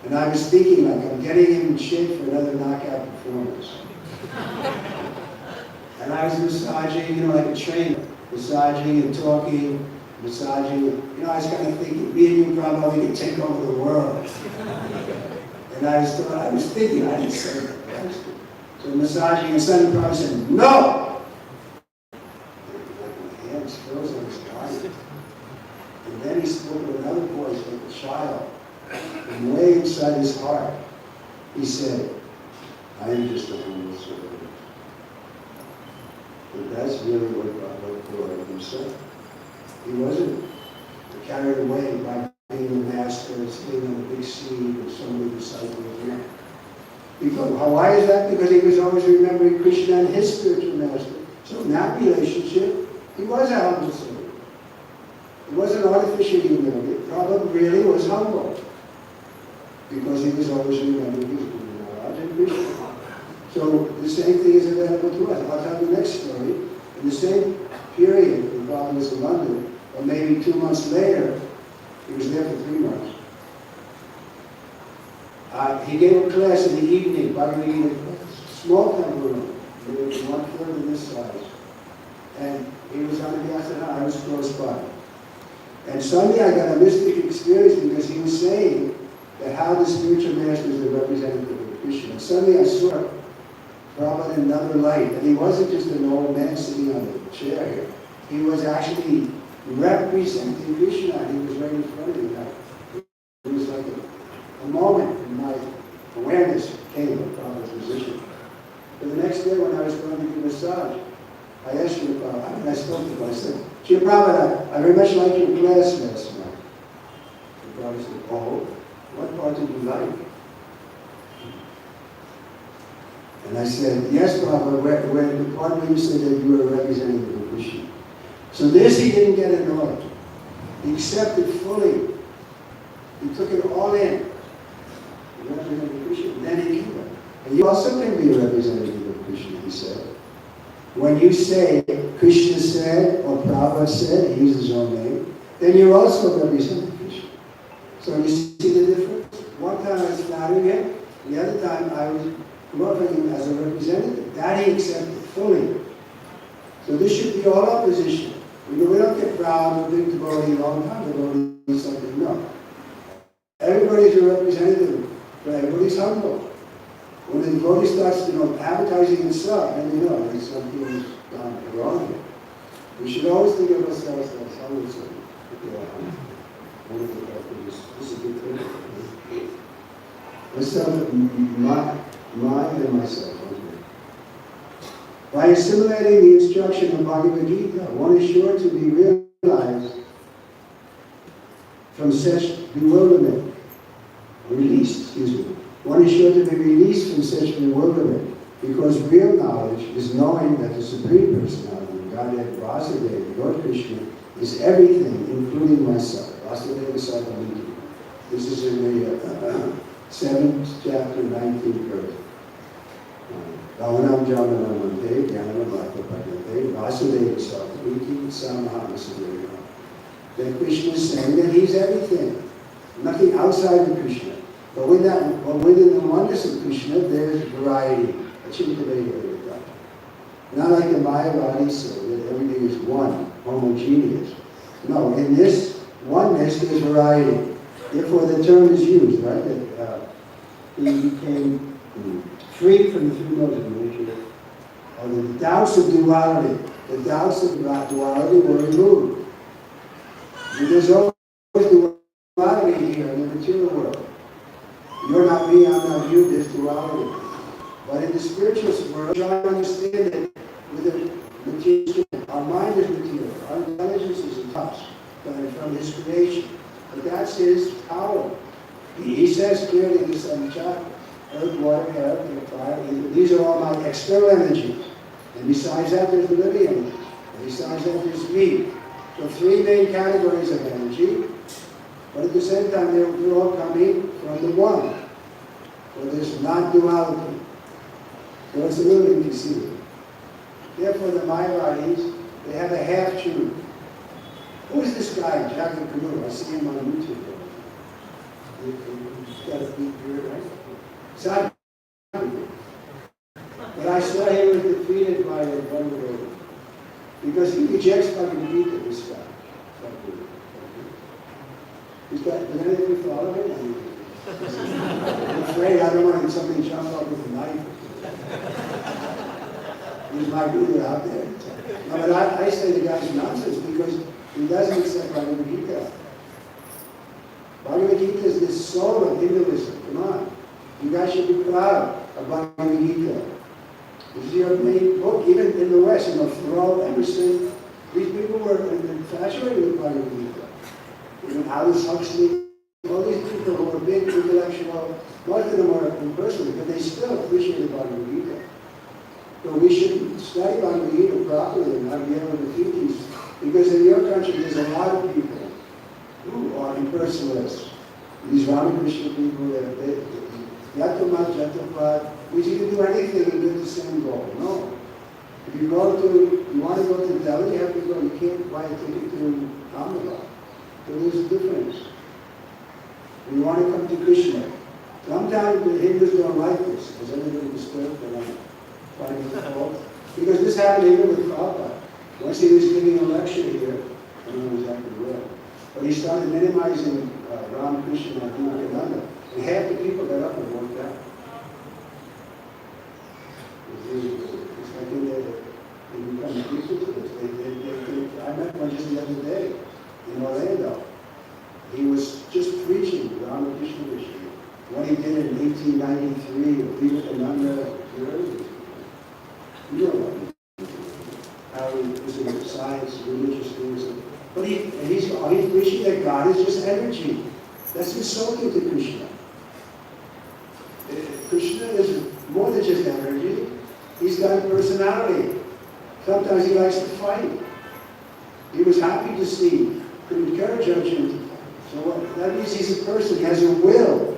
And I was thinking like I'm getting him in shape for another knockout performance. And I was massaging, like a trainer, massaging and talking, massaging. I was kind of thinking, me and you, Prabhupada, we could take over the world. And I was thinking, I didn't say that. So massaging, and suddenly Prabhupada said, no! And my hands froze on his body. And then he spoke with another voice, like a child. And way inside his heart, he said, I am just a humble servant. And that's really what Prabhupada thought himself. He wasn't carried away by being a master and sitting on a big seat with so many disciples here. Why is that? Because he was always remembering Krishna and his spiritual master. So in that relationship, he was a humble servant. It wasn't artificial humility. Prabhupada really was humble. because he was always remembering his Guru Maharaj and Krishna. So the same thing is available to us. I'll tell you the next story. In the same period, when Baba was in London, or maybe 2 months later, he was there for 3 months. He gave a class in the evening, Bhagavad Gita, small kind of room, maybe 1/4 of this size. And he was on the Vyasana, I was close by. And suddenly I got a mystic experience because he was saying that how the spiritual masters are representative of Krishna. And suddenly I saw Prabhupada in another light. And he wasn't just an old man sitting on a chair here. He was actually representing Krishna. And he was right in front of me. It was like a moment in my awareness came of Prabhupada's position. But the next day when I was going to give massage, I asked you about, I spoke to him, I said, Sri Prabhupada, I very much liked your class last night. The Prabhupada said, oh, what part did you like? And I said, yes, Prabhupada, where the part where you said that you were representing the Krishna. So this he didn't get annoyed. He accepted fully. He took it all in. He represented Krishna. Then he came back. And you also can be a representative of Krishna, he said. When you say Krishna said or Prabhupada said, he uses his own name, then you're also representing Krishna. So you see the difference? One time I was flattering him, the other time I was glorifying him as a representative. That he accepted fully. So this should be all our position. We don't get proud, we're big devotee, long time devotee, something. No. Everybody's a representative, but everybody's humble. When the devotee starts, advertising himself, then something has gone wrong here. We should always think of ourselves as humble. This is a good thing. Myself, mind and myself. By assimilating the instruction of Bhagavad Gita, one is sure to be realized from such bewilderment, One is sure to be released from such bewilderment, because real knowledge is knowing that the Supreme Personality, Godhead Vasudeva, Lord Krishna, is everything, including myself. Vasudeva Sarvamiti. This is in the 7th chapter, 19th verse. Bhavanam Jamanamante, Jnanam Bhaktapadante, Vasudeva Sarvamiti, Samahamasudeva. That Krishna is saying that he's everything. Nothing outside of Krishna. But within the oneness of Krishna, there's variety. Not like the Mayavadis, so that everything is one, homogeneous. No, in this oneness, there's variety. Therefore, the term is used, right? That he became free from the three modes of nature. Or the doubts of duality. The doubts of duality were removed. There's always duality here in the material world. You're not me, I'm not you, there's duality. But in the spiritual world, try to understand it with a material. Our mind is material, our intelligence is in touch from His creation. But that's His power. He says clearly in the 7th chapter, earth, water, air, and fire, these are all my external energies. And besides that, there's the living energy. And besides that, there's me. So 3 main categories of energy. But at the same time, they're all coming from the one. So there's non-duality. So it's a little inconceivable. Therefore, the Mayavadis, they have a half-truth. Who is this guy, Jagat Kumar? I see him on YouTube. He's got a big beard, right? Sadhu. But I saw he was defeated by a Brahmavada. Because he rejects Bhagavad Gita, this guy. He's got, does anybody follow him? I'm afraid I don't want something to jump up with a knife. He's my guru out there. No, but I say the guy's nonsense because he doesn't accept Bhagavad Gita. Bhagavad Gita is the soul of Hinduism. Come on. You guys should be proud of Bhagavad Gita. This is your main book, even in the West. Thoreau, Emerson, these people were infatuated with Bhagavad Gita. Aldous Huxley, all these people who are big intellectual, most of them are impersonal, but they still appreciated Bhagavad Gita. So we should study Bhagavad Gita properly and not be able to defeat these. Because in your country, there's a lot of people who are impersonalists. These Ramakrishna people, Yatamat, Jatapad, which you can do anything and get the same goal. No. If you want to go to Delhi, you have to go. You can't buy a ticket to Ahmedabad. So there's a difference. We want to come to Krishna. Sometimes the Hindus don't like this. Has anybody disturbed them? Finding the fault? Because this happened even with Prabhupada. Once he was giving a lecture here, I don't know exactly where, but he started minimizing Ramakrishna and Vivekananda, and half the people got up and walked out. It's like they become addicted to this. I met one just the other day in Orlando. He was just preaching Ramakrishna Vishnu. What he did in 1893 with Vivekananda, you know what? How he was in science, religious things. But he's preaching that God is just energy. That's insulting to Krishna. Krishna is more than just energy. He's got a personality. Sometimes he likes to fight. He was happy to see, to encourage Arjuna to fight. So that means he's a person, he has a will.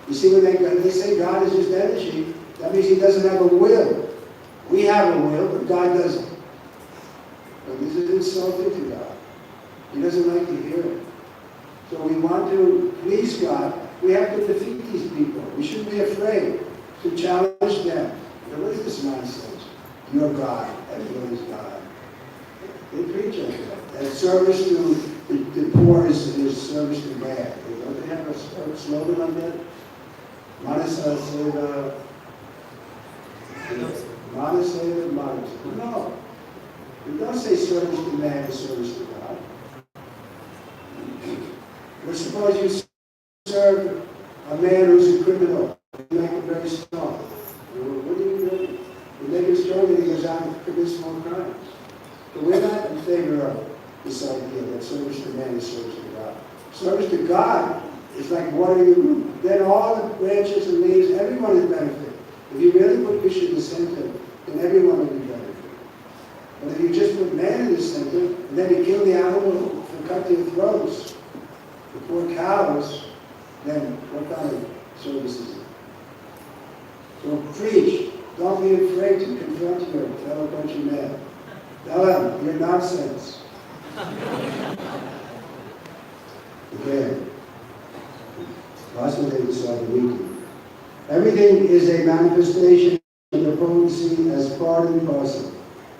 You see, when they say God is just energy, that means he doesn't have a will. We have a will, but God doesn't. But this is insulting to God. He doesn't like to hear it. So we want to please God. We have to defeat these people. We shouldn't be afraid to challenge them. What is this nonsense? You're God. Everyone is God. They preach like that. And service to the poor is service to God. Don't they have a slogan on that? Manasa Seva. Manasa Manasa. No. We don't say service to man is service to God. But suppose you serve a man who's a criminal. You make him very strong. What do you do? You make him strong and he goes out and commits more crimes. But we're not in favor of this idea that service to man is service to God. Service to God is like watering the root. Then all the branches and leaves, everyone is benefited. If you really put Krishna in the center, then everyone will be benefited. But if you just put man in the center, and then you kill the animal and cut their throats, the poor cows, then what kind of service is it? So preach. Don't be afraid to confront your fellow countrymen. Tell them, you're nonsense. Again, everything is a manifestation of the potency as part and parcel.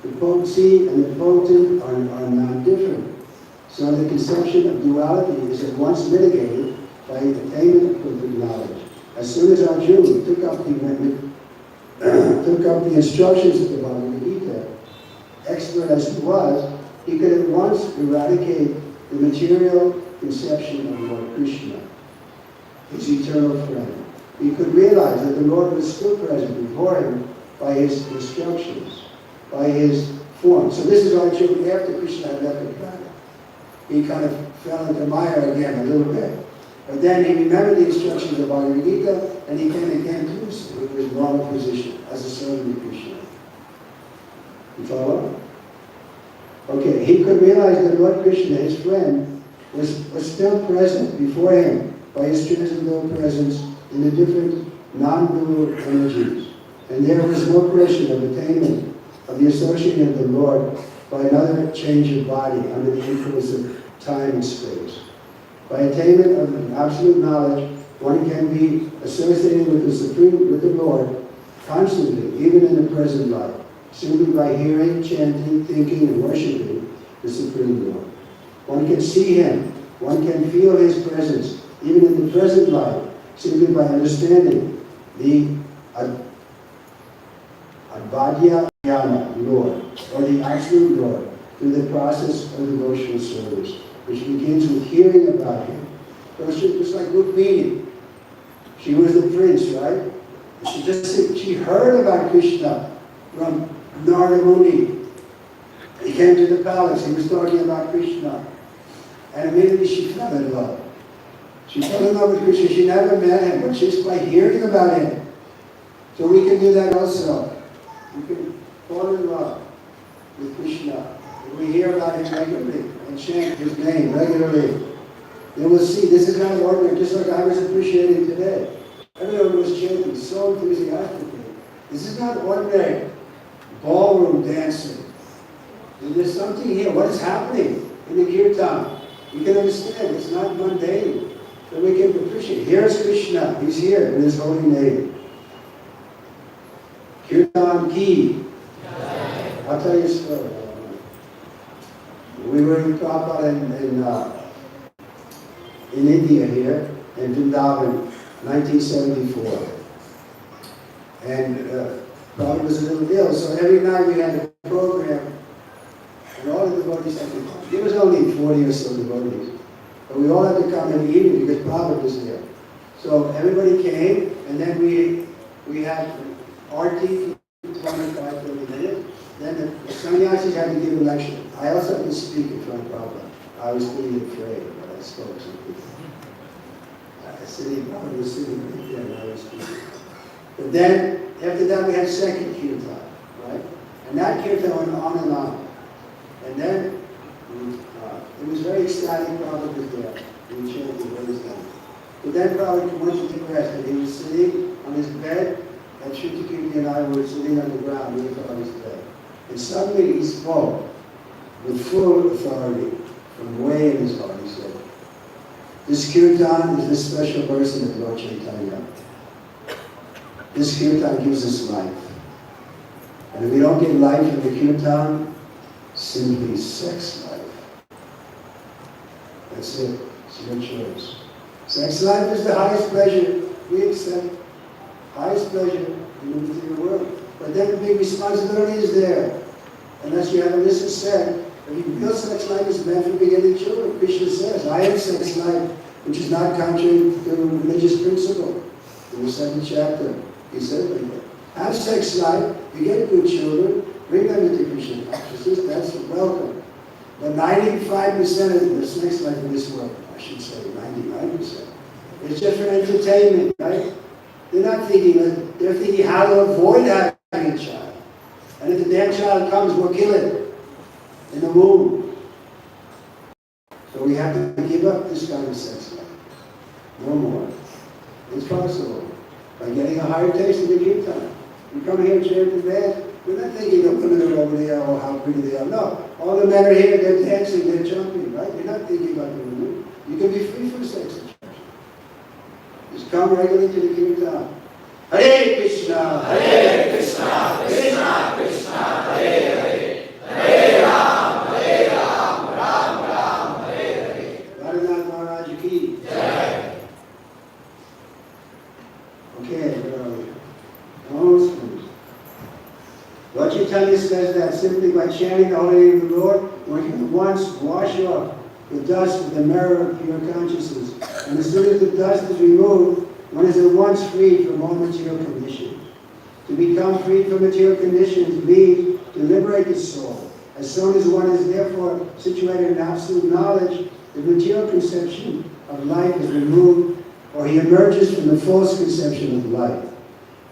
The potency and the potent are not different. So the conception of duality is at once mitigated by attainment of perfect knowledge. As soon as Arjuna took up the instructions of the Bhagavad Gita, expert as he was, he could at once eradicate the material conception of Lord Krishna, his eternal friend. He could realize that the Lord was still present before him by his instructions, by his form. So this is Arjuna after Krishna had left the planet. He kind of fell into mire again a little bit. But then he remembered the instructions of Bhagavad Gita, and he came again to his normal position as a servant of Krishna. You follow? Okay, he could realize that Lord Krishna, his friend, was still present before him by his transcendental presence in the different non-dual energies. And there was no question of attainment of the association of the Lord by another change of body under the influence of time and space. By attainment of absolute knowledge, one can be associated with the Lord constantly, even in the present life, simply by hearing, chanting, thinking, and worshiping the Supreme Lord. One can see him, one can feel his presence, even in the present life, simply by understanding the Advaita Jnana Lord, or the Absolute Lord, through the process of devotional service, which begins with hearing about him. So it's just like Rukmini. She was the prince, right? She heard about Krishna from Narada Muni. He came to the palace, he was talking about Krishna. And immediately she fell in love. She fell in love with Krishna. She never met him, but just by hearing about him. So we can do that also. We can fall in love with Krishna. If we hear about him regularly and chant his name regularly, They will see this is not ordinary, just like I was appreciating today. Everyone was chanting so enthusiastically. This is not ordinary ballroom dancing. There's something here. What is happening in the kirtan? You can understand. It's not mundane. So we can appreciate. Here's Krishna. He's here in His holy name. Kirtan ki. I'll tell you a story. We were in Prabhupada in India here, in Vrindavan, 1974. And Prabhupada was a little ill, so every night we had a program, and all the devotees had to come. There was only 40 or so devotees, but we all had to come in the evening because Prabhupada was there. So everybody came, and then we had arati for 25, 30 minutes. Then the sannyasis had to give a lecture. I also had to speak in front of Prabhupada. I was pretty afraid, but I spoke to people. Prabhupada was sitting right there, and I was speaking. But then, after that, we had second kirtan, right? And that kirtan went on and on. And then, it was very ecstatic. Prabhupada was there. We chanted what is done. But then Prabhupada went to take rest, and he was sitting on his bed, and Shrutikirti and I were sitting on the ground near Prabhupada's bed. And suddenly he spoke with full authority from way in his heart. He said, this kirtan is this special person of Lord Chaitanya. This kirtan gives us life. And if we don't get life in the kirtan, simply sex life. That's it. It's your choice. Sex life is the highest pleasure we accept. Highest pleasure in the material world. But then the big responsibility is there. Unless you have a illicit sex. But real sex life is meant for begetting children. Krishna says, I have sex life, which is not contrary to religious principle. In the 7th chapter, he said like that. Have sex life, beget good children, bring them into Krishna consciousness, that's welcome. But 95% of the sex life in this world, I should say 99%, it's just for entertainment, right? They're not thinking, they're thinking how to avoid having a child. And if the damn child comes, we'll kill it in the womb. So we have to give up this kind of sex life. No more. It's possible. By getting a higher taste of the kirtan. We come here, chant and dance. We're not thinking of women are over there or how pretty they are. No. All the men are here, they're dancing, they're jumping, right? You're not thinking about the women. You can be free from sex attraction. Just come regularly to the kirtan. Hare Krishna,
Hare Krishna, Krishna Krishna, Hare Hare, Hare Ram, Ram Ram, Hare Hare.
Radhanath Maharaj ki
Jai.
Okay, almost finished. Lord Chaitanya says that simply by chanting the holy name of the Lord, one can once wash off the dust with the mirror of pure consciousness. And as soon as the dust is removed, one is at once freed from all material conditions. To become freed from material conditions means to liberate the soul. As soon as one is therefore situated in absolute knowledge, the material conception of life is removed, or he emerges from the false conception of life.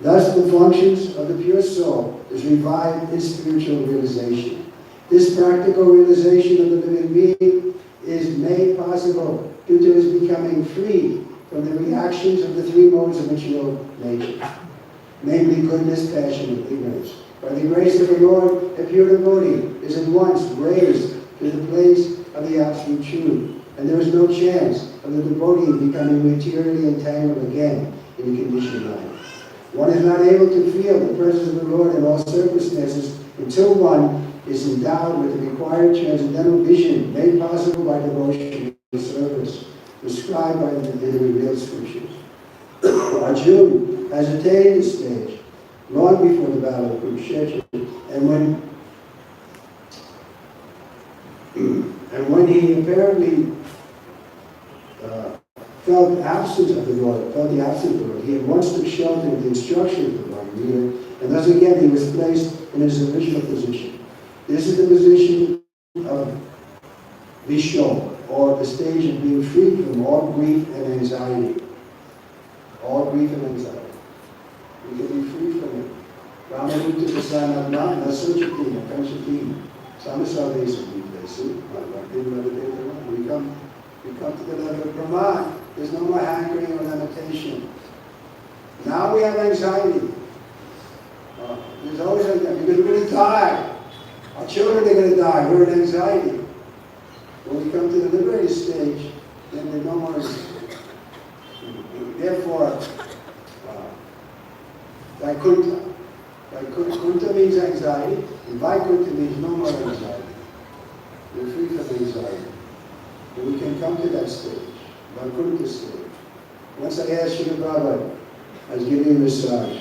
Thus the functions of the pure soul is revived in spiritual realization. This practical realization of the living being is made possible due to his becoming free from the reactions of the 3 modes of material nature, namely goodness, passion, and ignorance. By the grace of the Lord, a pure devotee is at once raised to the place of the absolute truth, and there is no chance of the devotee becoming materially entangled again in the conditioned life. One is not able to feel the presence of the Lord in all circumstances until one is endowed with the required transcendental vision made possible by devotion and service, prescribed by the revealed scriptures. Arjuna has attained this stage long before the battle of Kurukshetra, and when he apparently felt absent of the Lord, he at once took shelter of the instruction of the Lord, and thus again he was placed in his original position. This is the position of Visho, or the stage of being free from all grief and anxiety. All grief and anxiety. We can be free from it. Ramanuta Prasanna Nasuchati, Kanchati, Samasavesa, we come You come to the level of Brahman. There's no more hankering or limitation. Now we have anxiety. There's always anxiety. You're going to die. Our children are going to die. We're in anxiety. When we come to the liberated stage, then there's no more anxiety. Therefore, Vaikuntha. Vaikuntha means anxiety, and Vaikuntha means no more anxiety. We're free from anxiety. And we can come to that stage, Vaikuntha stage. Once I asked Srila Prabhupada, I was giving a massage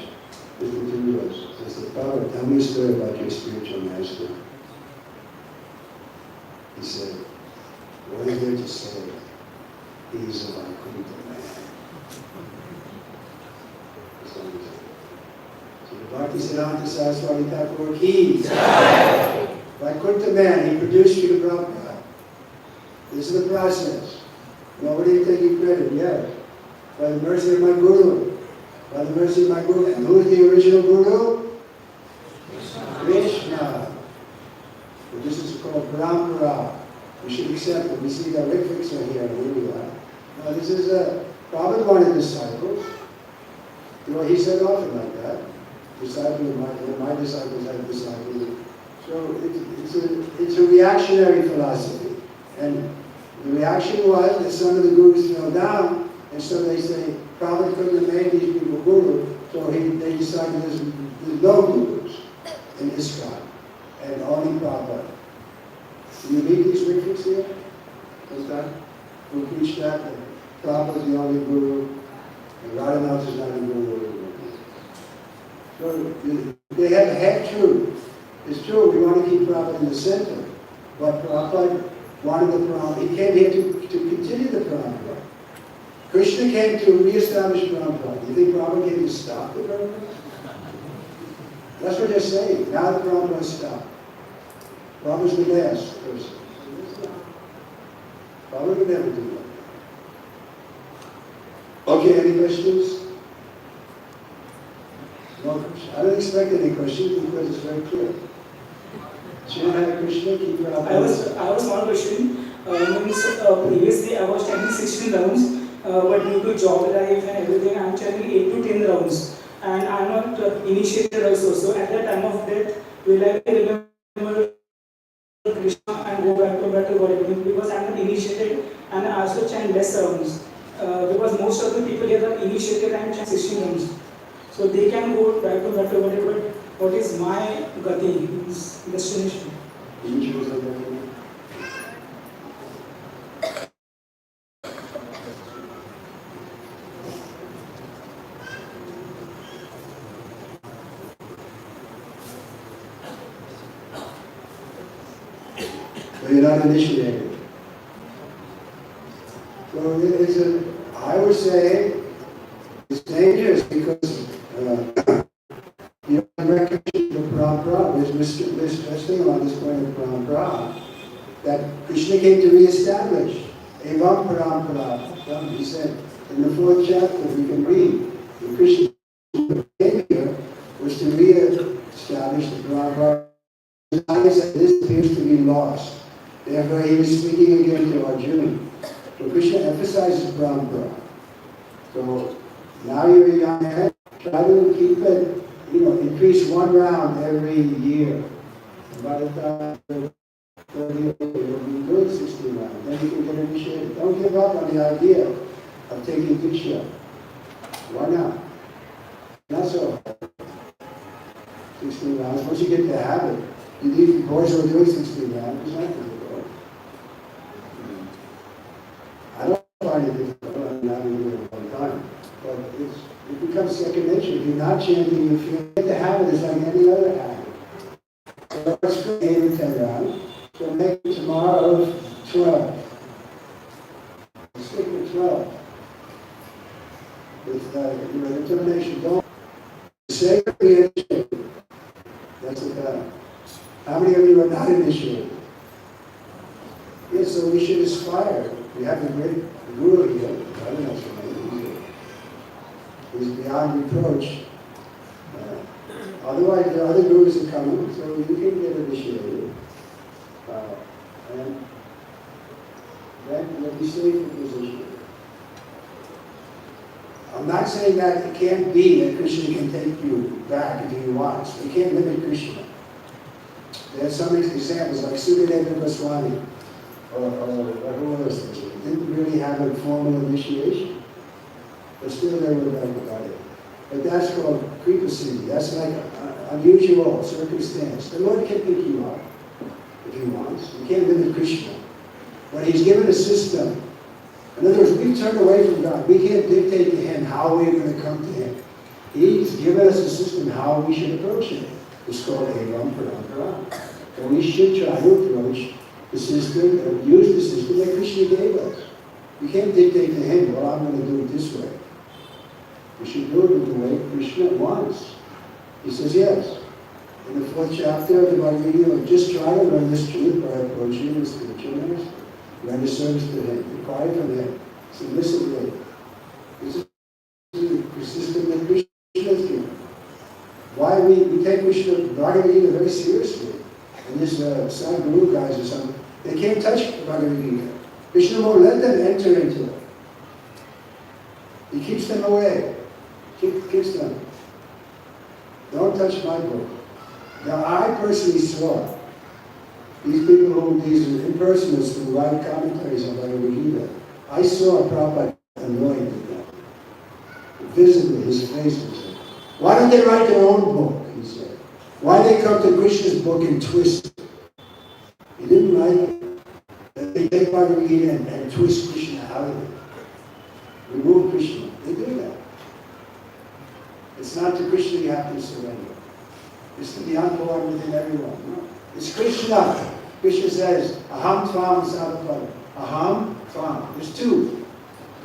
with the two of us. I said, Prabhupada, tell me a story about your spiritual master. He said, what is there to say? He's a Vaikuntha man. That's all he said. So the Bhaktisiddhanta Saraswati Thakur ki. Vaikuntha man, he produced Srila Prabhupada. This is the process. Nobody is taking credit yet. By the mercy of my Guru. By the mercy of my Guru. And who is the original Guru? Krishna. But this is called Parampara. We should accept it. We see that Ritvix are here. Here we are. Now this is Prabhupada wanted disciples. You know, he said often like that. My disciples have disciples. So it's a reactionary philosophy. And the reaction was that some of the gurus fell down, and so they say, Prabhupada couldn't have made these people guru, so they decided there's no gurus in ISKCON, and only Prabhupada. Do you meet these Ritvix here? What's that? Who preach that Prabhupada is the only guru, and Radhanath is not a guru. So they have a half truth. It's true, we want to keep Prabhupada in the center, but Prabhupada wanted the Parampara. He came here to continue the Parampara. Krishna came to re-establish Parampara. Do you think Prabhupada came to stop the Parampara? That's what they're saying. Now the Parampara is stopped. Prabhupada's the last person. Prabhupada would never do that. Okay, any questions? No questions. I don't expect any questions because it's very clear. Srimad Krishna, keep your
I was not questioning. Previously I was chanting 16 rounds, but due to job life and everything, I am chanting 8 to 10 rounds. And I am not initiated also. So at the time of death, will I remember Krishna and go back to God? Because I am not initiated and I also chant less rounds. Because most of the people here are initiated and chant 16 rounds. So they can go back to God, but what is my gati, means destination?
So you're not initiated. So I would say it's dangerous because you don't recognize the Parampara. There's testing on this point of Parampara that Krishna came to re-establish. Evam Parampara. He said in the 4th chapter, we can read, that Krishna came here was to re-establish the Parampara. This appears to be lost. Therefore, he was speaking again to Arjuna. So Krishna emphasizes Parampara. So now you're a young man, try to keep it, increase 1 round every year. And by the time you're 30, you'll be doing 16 rounds. Then you can get initiated. Don't give up on the idea of taking Diksha. Why not? Not so hard. 16 rounds. Once you get the habit, you leave boys who are doing 16 rounds, it's not difficult. I don't find it difficult. I'm not doing it all the time. But it becomes second nature. If you're not chanting, if you get the habit, it's like any other habit. So let's go 8 or 10 rounds. So make it tomorrow 12. Stick with 12. With determination. Don't say the initiative. That's the time. How many of you are not initiated? Yes, so we should aspire. We have the great Guru here. I don't know somebody. He's beyond reproach. Otherwise, the other gurus are coming, so you can get initiated. And then be safe position. I'm not saying that it can't be that Krishna can take you back if he wants. You can't limit Krishna. There are some examples like Sukadeva Goswami or who else didn't really have a formal initiation, but still they were like about it. But that's called Kripa Siddhi. That's like unusual circumstance. The Lord can pick you up if he wants. You can't limit Krishna. But he's given a system. In other words, we've turned away from God. We can't dictate to him how we're going to come to him. He's given us a system how we should approach him. It's called Evam Parampara. And we should try to approach the system, and use the system that Krishna gave us. You can't dictate to him, well, I'm going to do it this way. You should do it in the way Krishna wants. He says yes. In the 4th chapter of the Bhagavad Gita, just try to learn this truth by approaching the spiritual master. Render service to him, inquire from him, submissively. This is the system that Krishna has given. Why we take Krishna Bhagavad Gita very seriously. And this Sadhguru guys or something, they can't touch Bhagavad Gita. Krishna won't let them enter into it. He keeps them away. Keeps them. Don't touch my book. Now I personally saw these people these impersonalists who write commentaries on Bhagavad Gita. I saw Prabhupada annoyed with them. Visibly, his face was there. Why don't they write their own book, he said. Why they come to Krishna's book and twist it? He didn't like it. They take Bhagavad Gita and twist Krishna out of it. Remove Krishna. They do that. It's not to Krishna you have to surrender. It's to the Antaram within everyone. No. It's Krishna. Krishna says, Aham Tvam Savapada. Aham Tvam. There's two.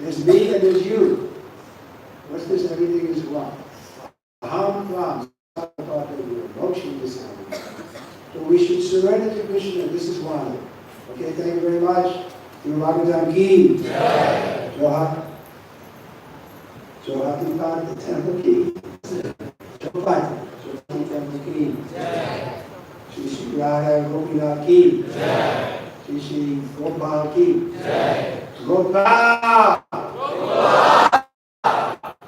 There's me and there's you. What's this? Everything is one. Aham Tvam Savapada. Moksha Disana. So we should surrender to Krishna. This is one. Okay, thank you very much. Bhagavatam ki. Johar. Johati Bhagavatam the temple ki. Johati. Johati temple ki. Shri Shri Radha Gopinath ki. Shri Shri Gopal ki. Gopal.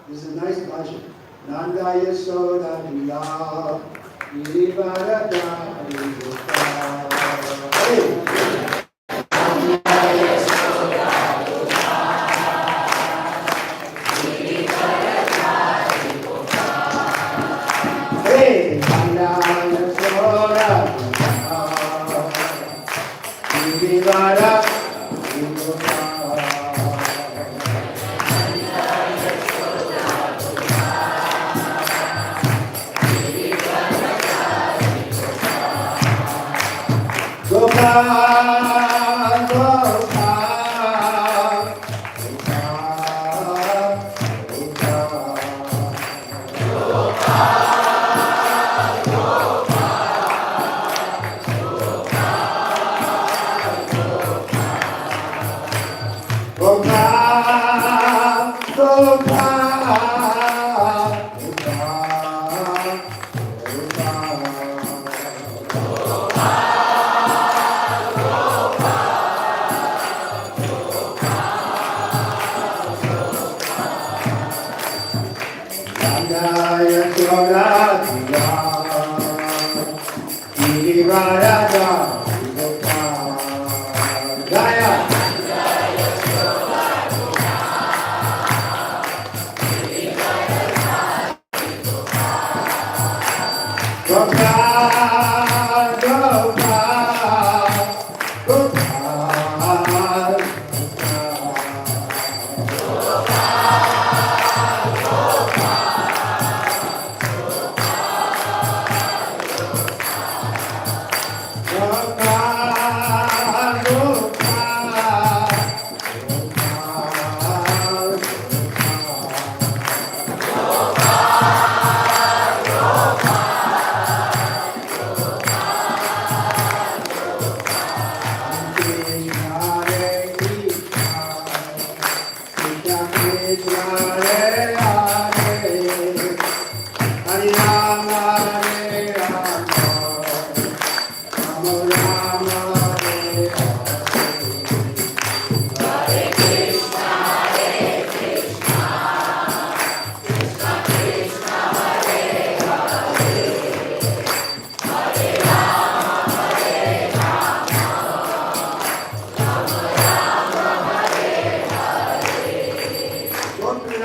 This is a nice bhajan. Nanda Yasoda Diya. Girivarada Gopal. Hey!
Hare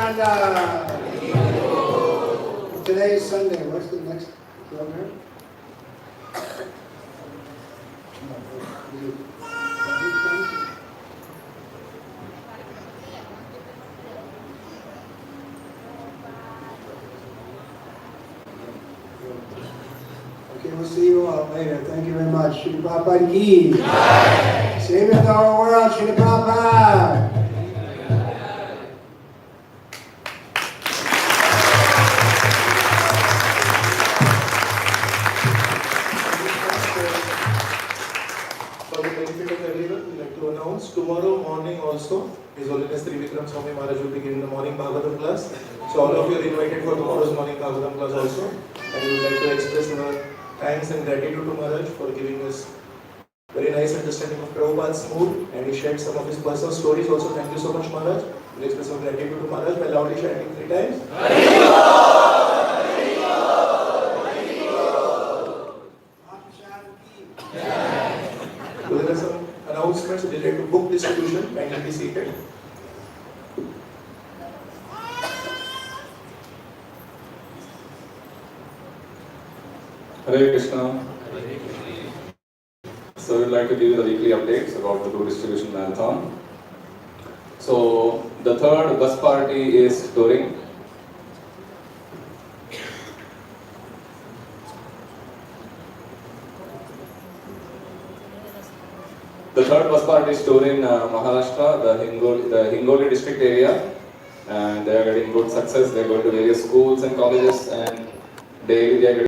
Nityananda. Today is Sunday. What's the next program? Okay, we'll see you all later. Thank you very much. Srila Prabhupada ki. Save the whole world, Srila Prabhupada.
For the benefit of everyone, we like to announce tomorrow morning also, His Holiness Sri Vikram Swami Maharaj will be giving the morning Bhagavatam class. So all of you are invited for tomorrow's morning Bhagavatam class also. And we would like to express our thanks and gratitude to Maharaj for giving us very nice understanding of Prabhupada's mood, and he shared some of his personal stories also. Thank you so much, Maharaj. We express our gratitude to Maharaj by loudly chanting 3 times. So there are some announcements related to book distribution. Kindly be seated.
Hare Krishna. So we'd like to give you the weekly updates about the book distribution marathon. So the third bus party is touring. The third bus party is touring Maharashtra, the Hingoli district area, and they are getting good success. They are going to various schools and colleges, and daily they are getting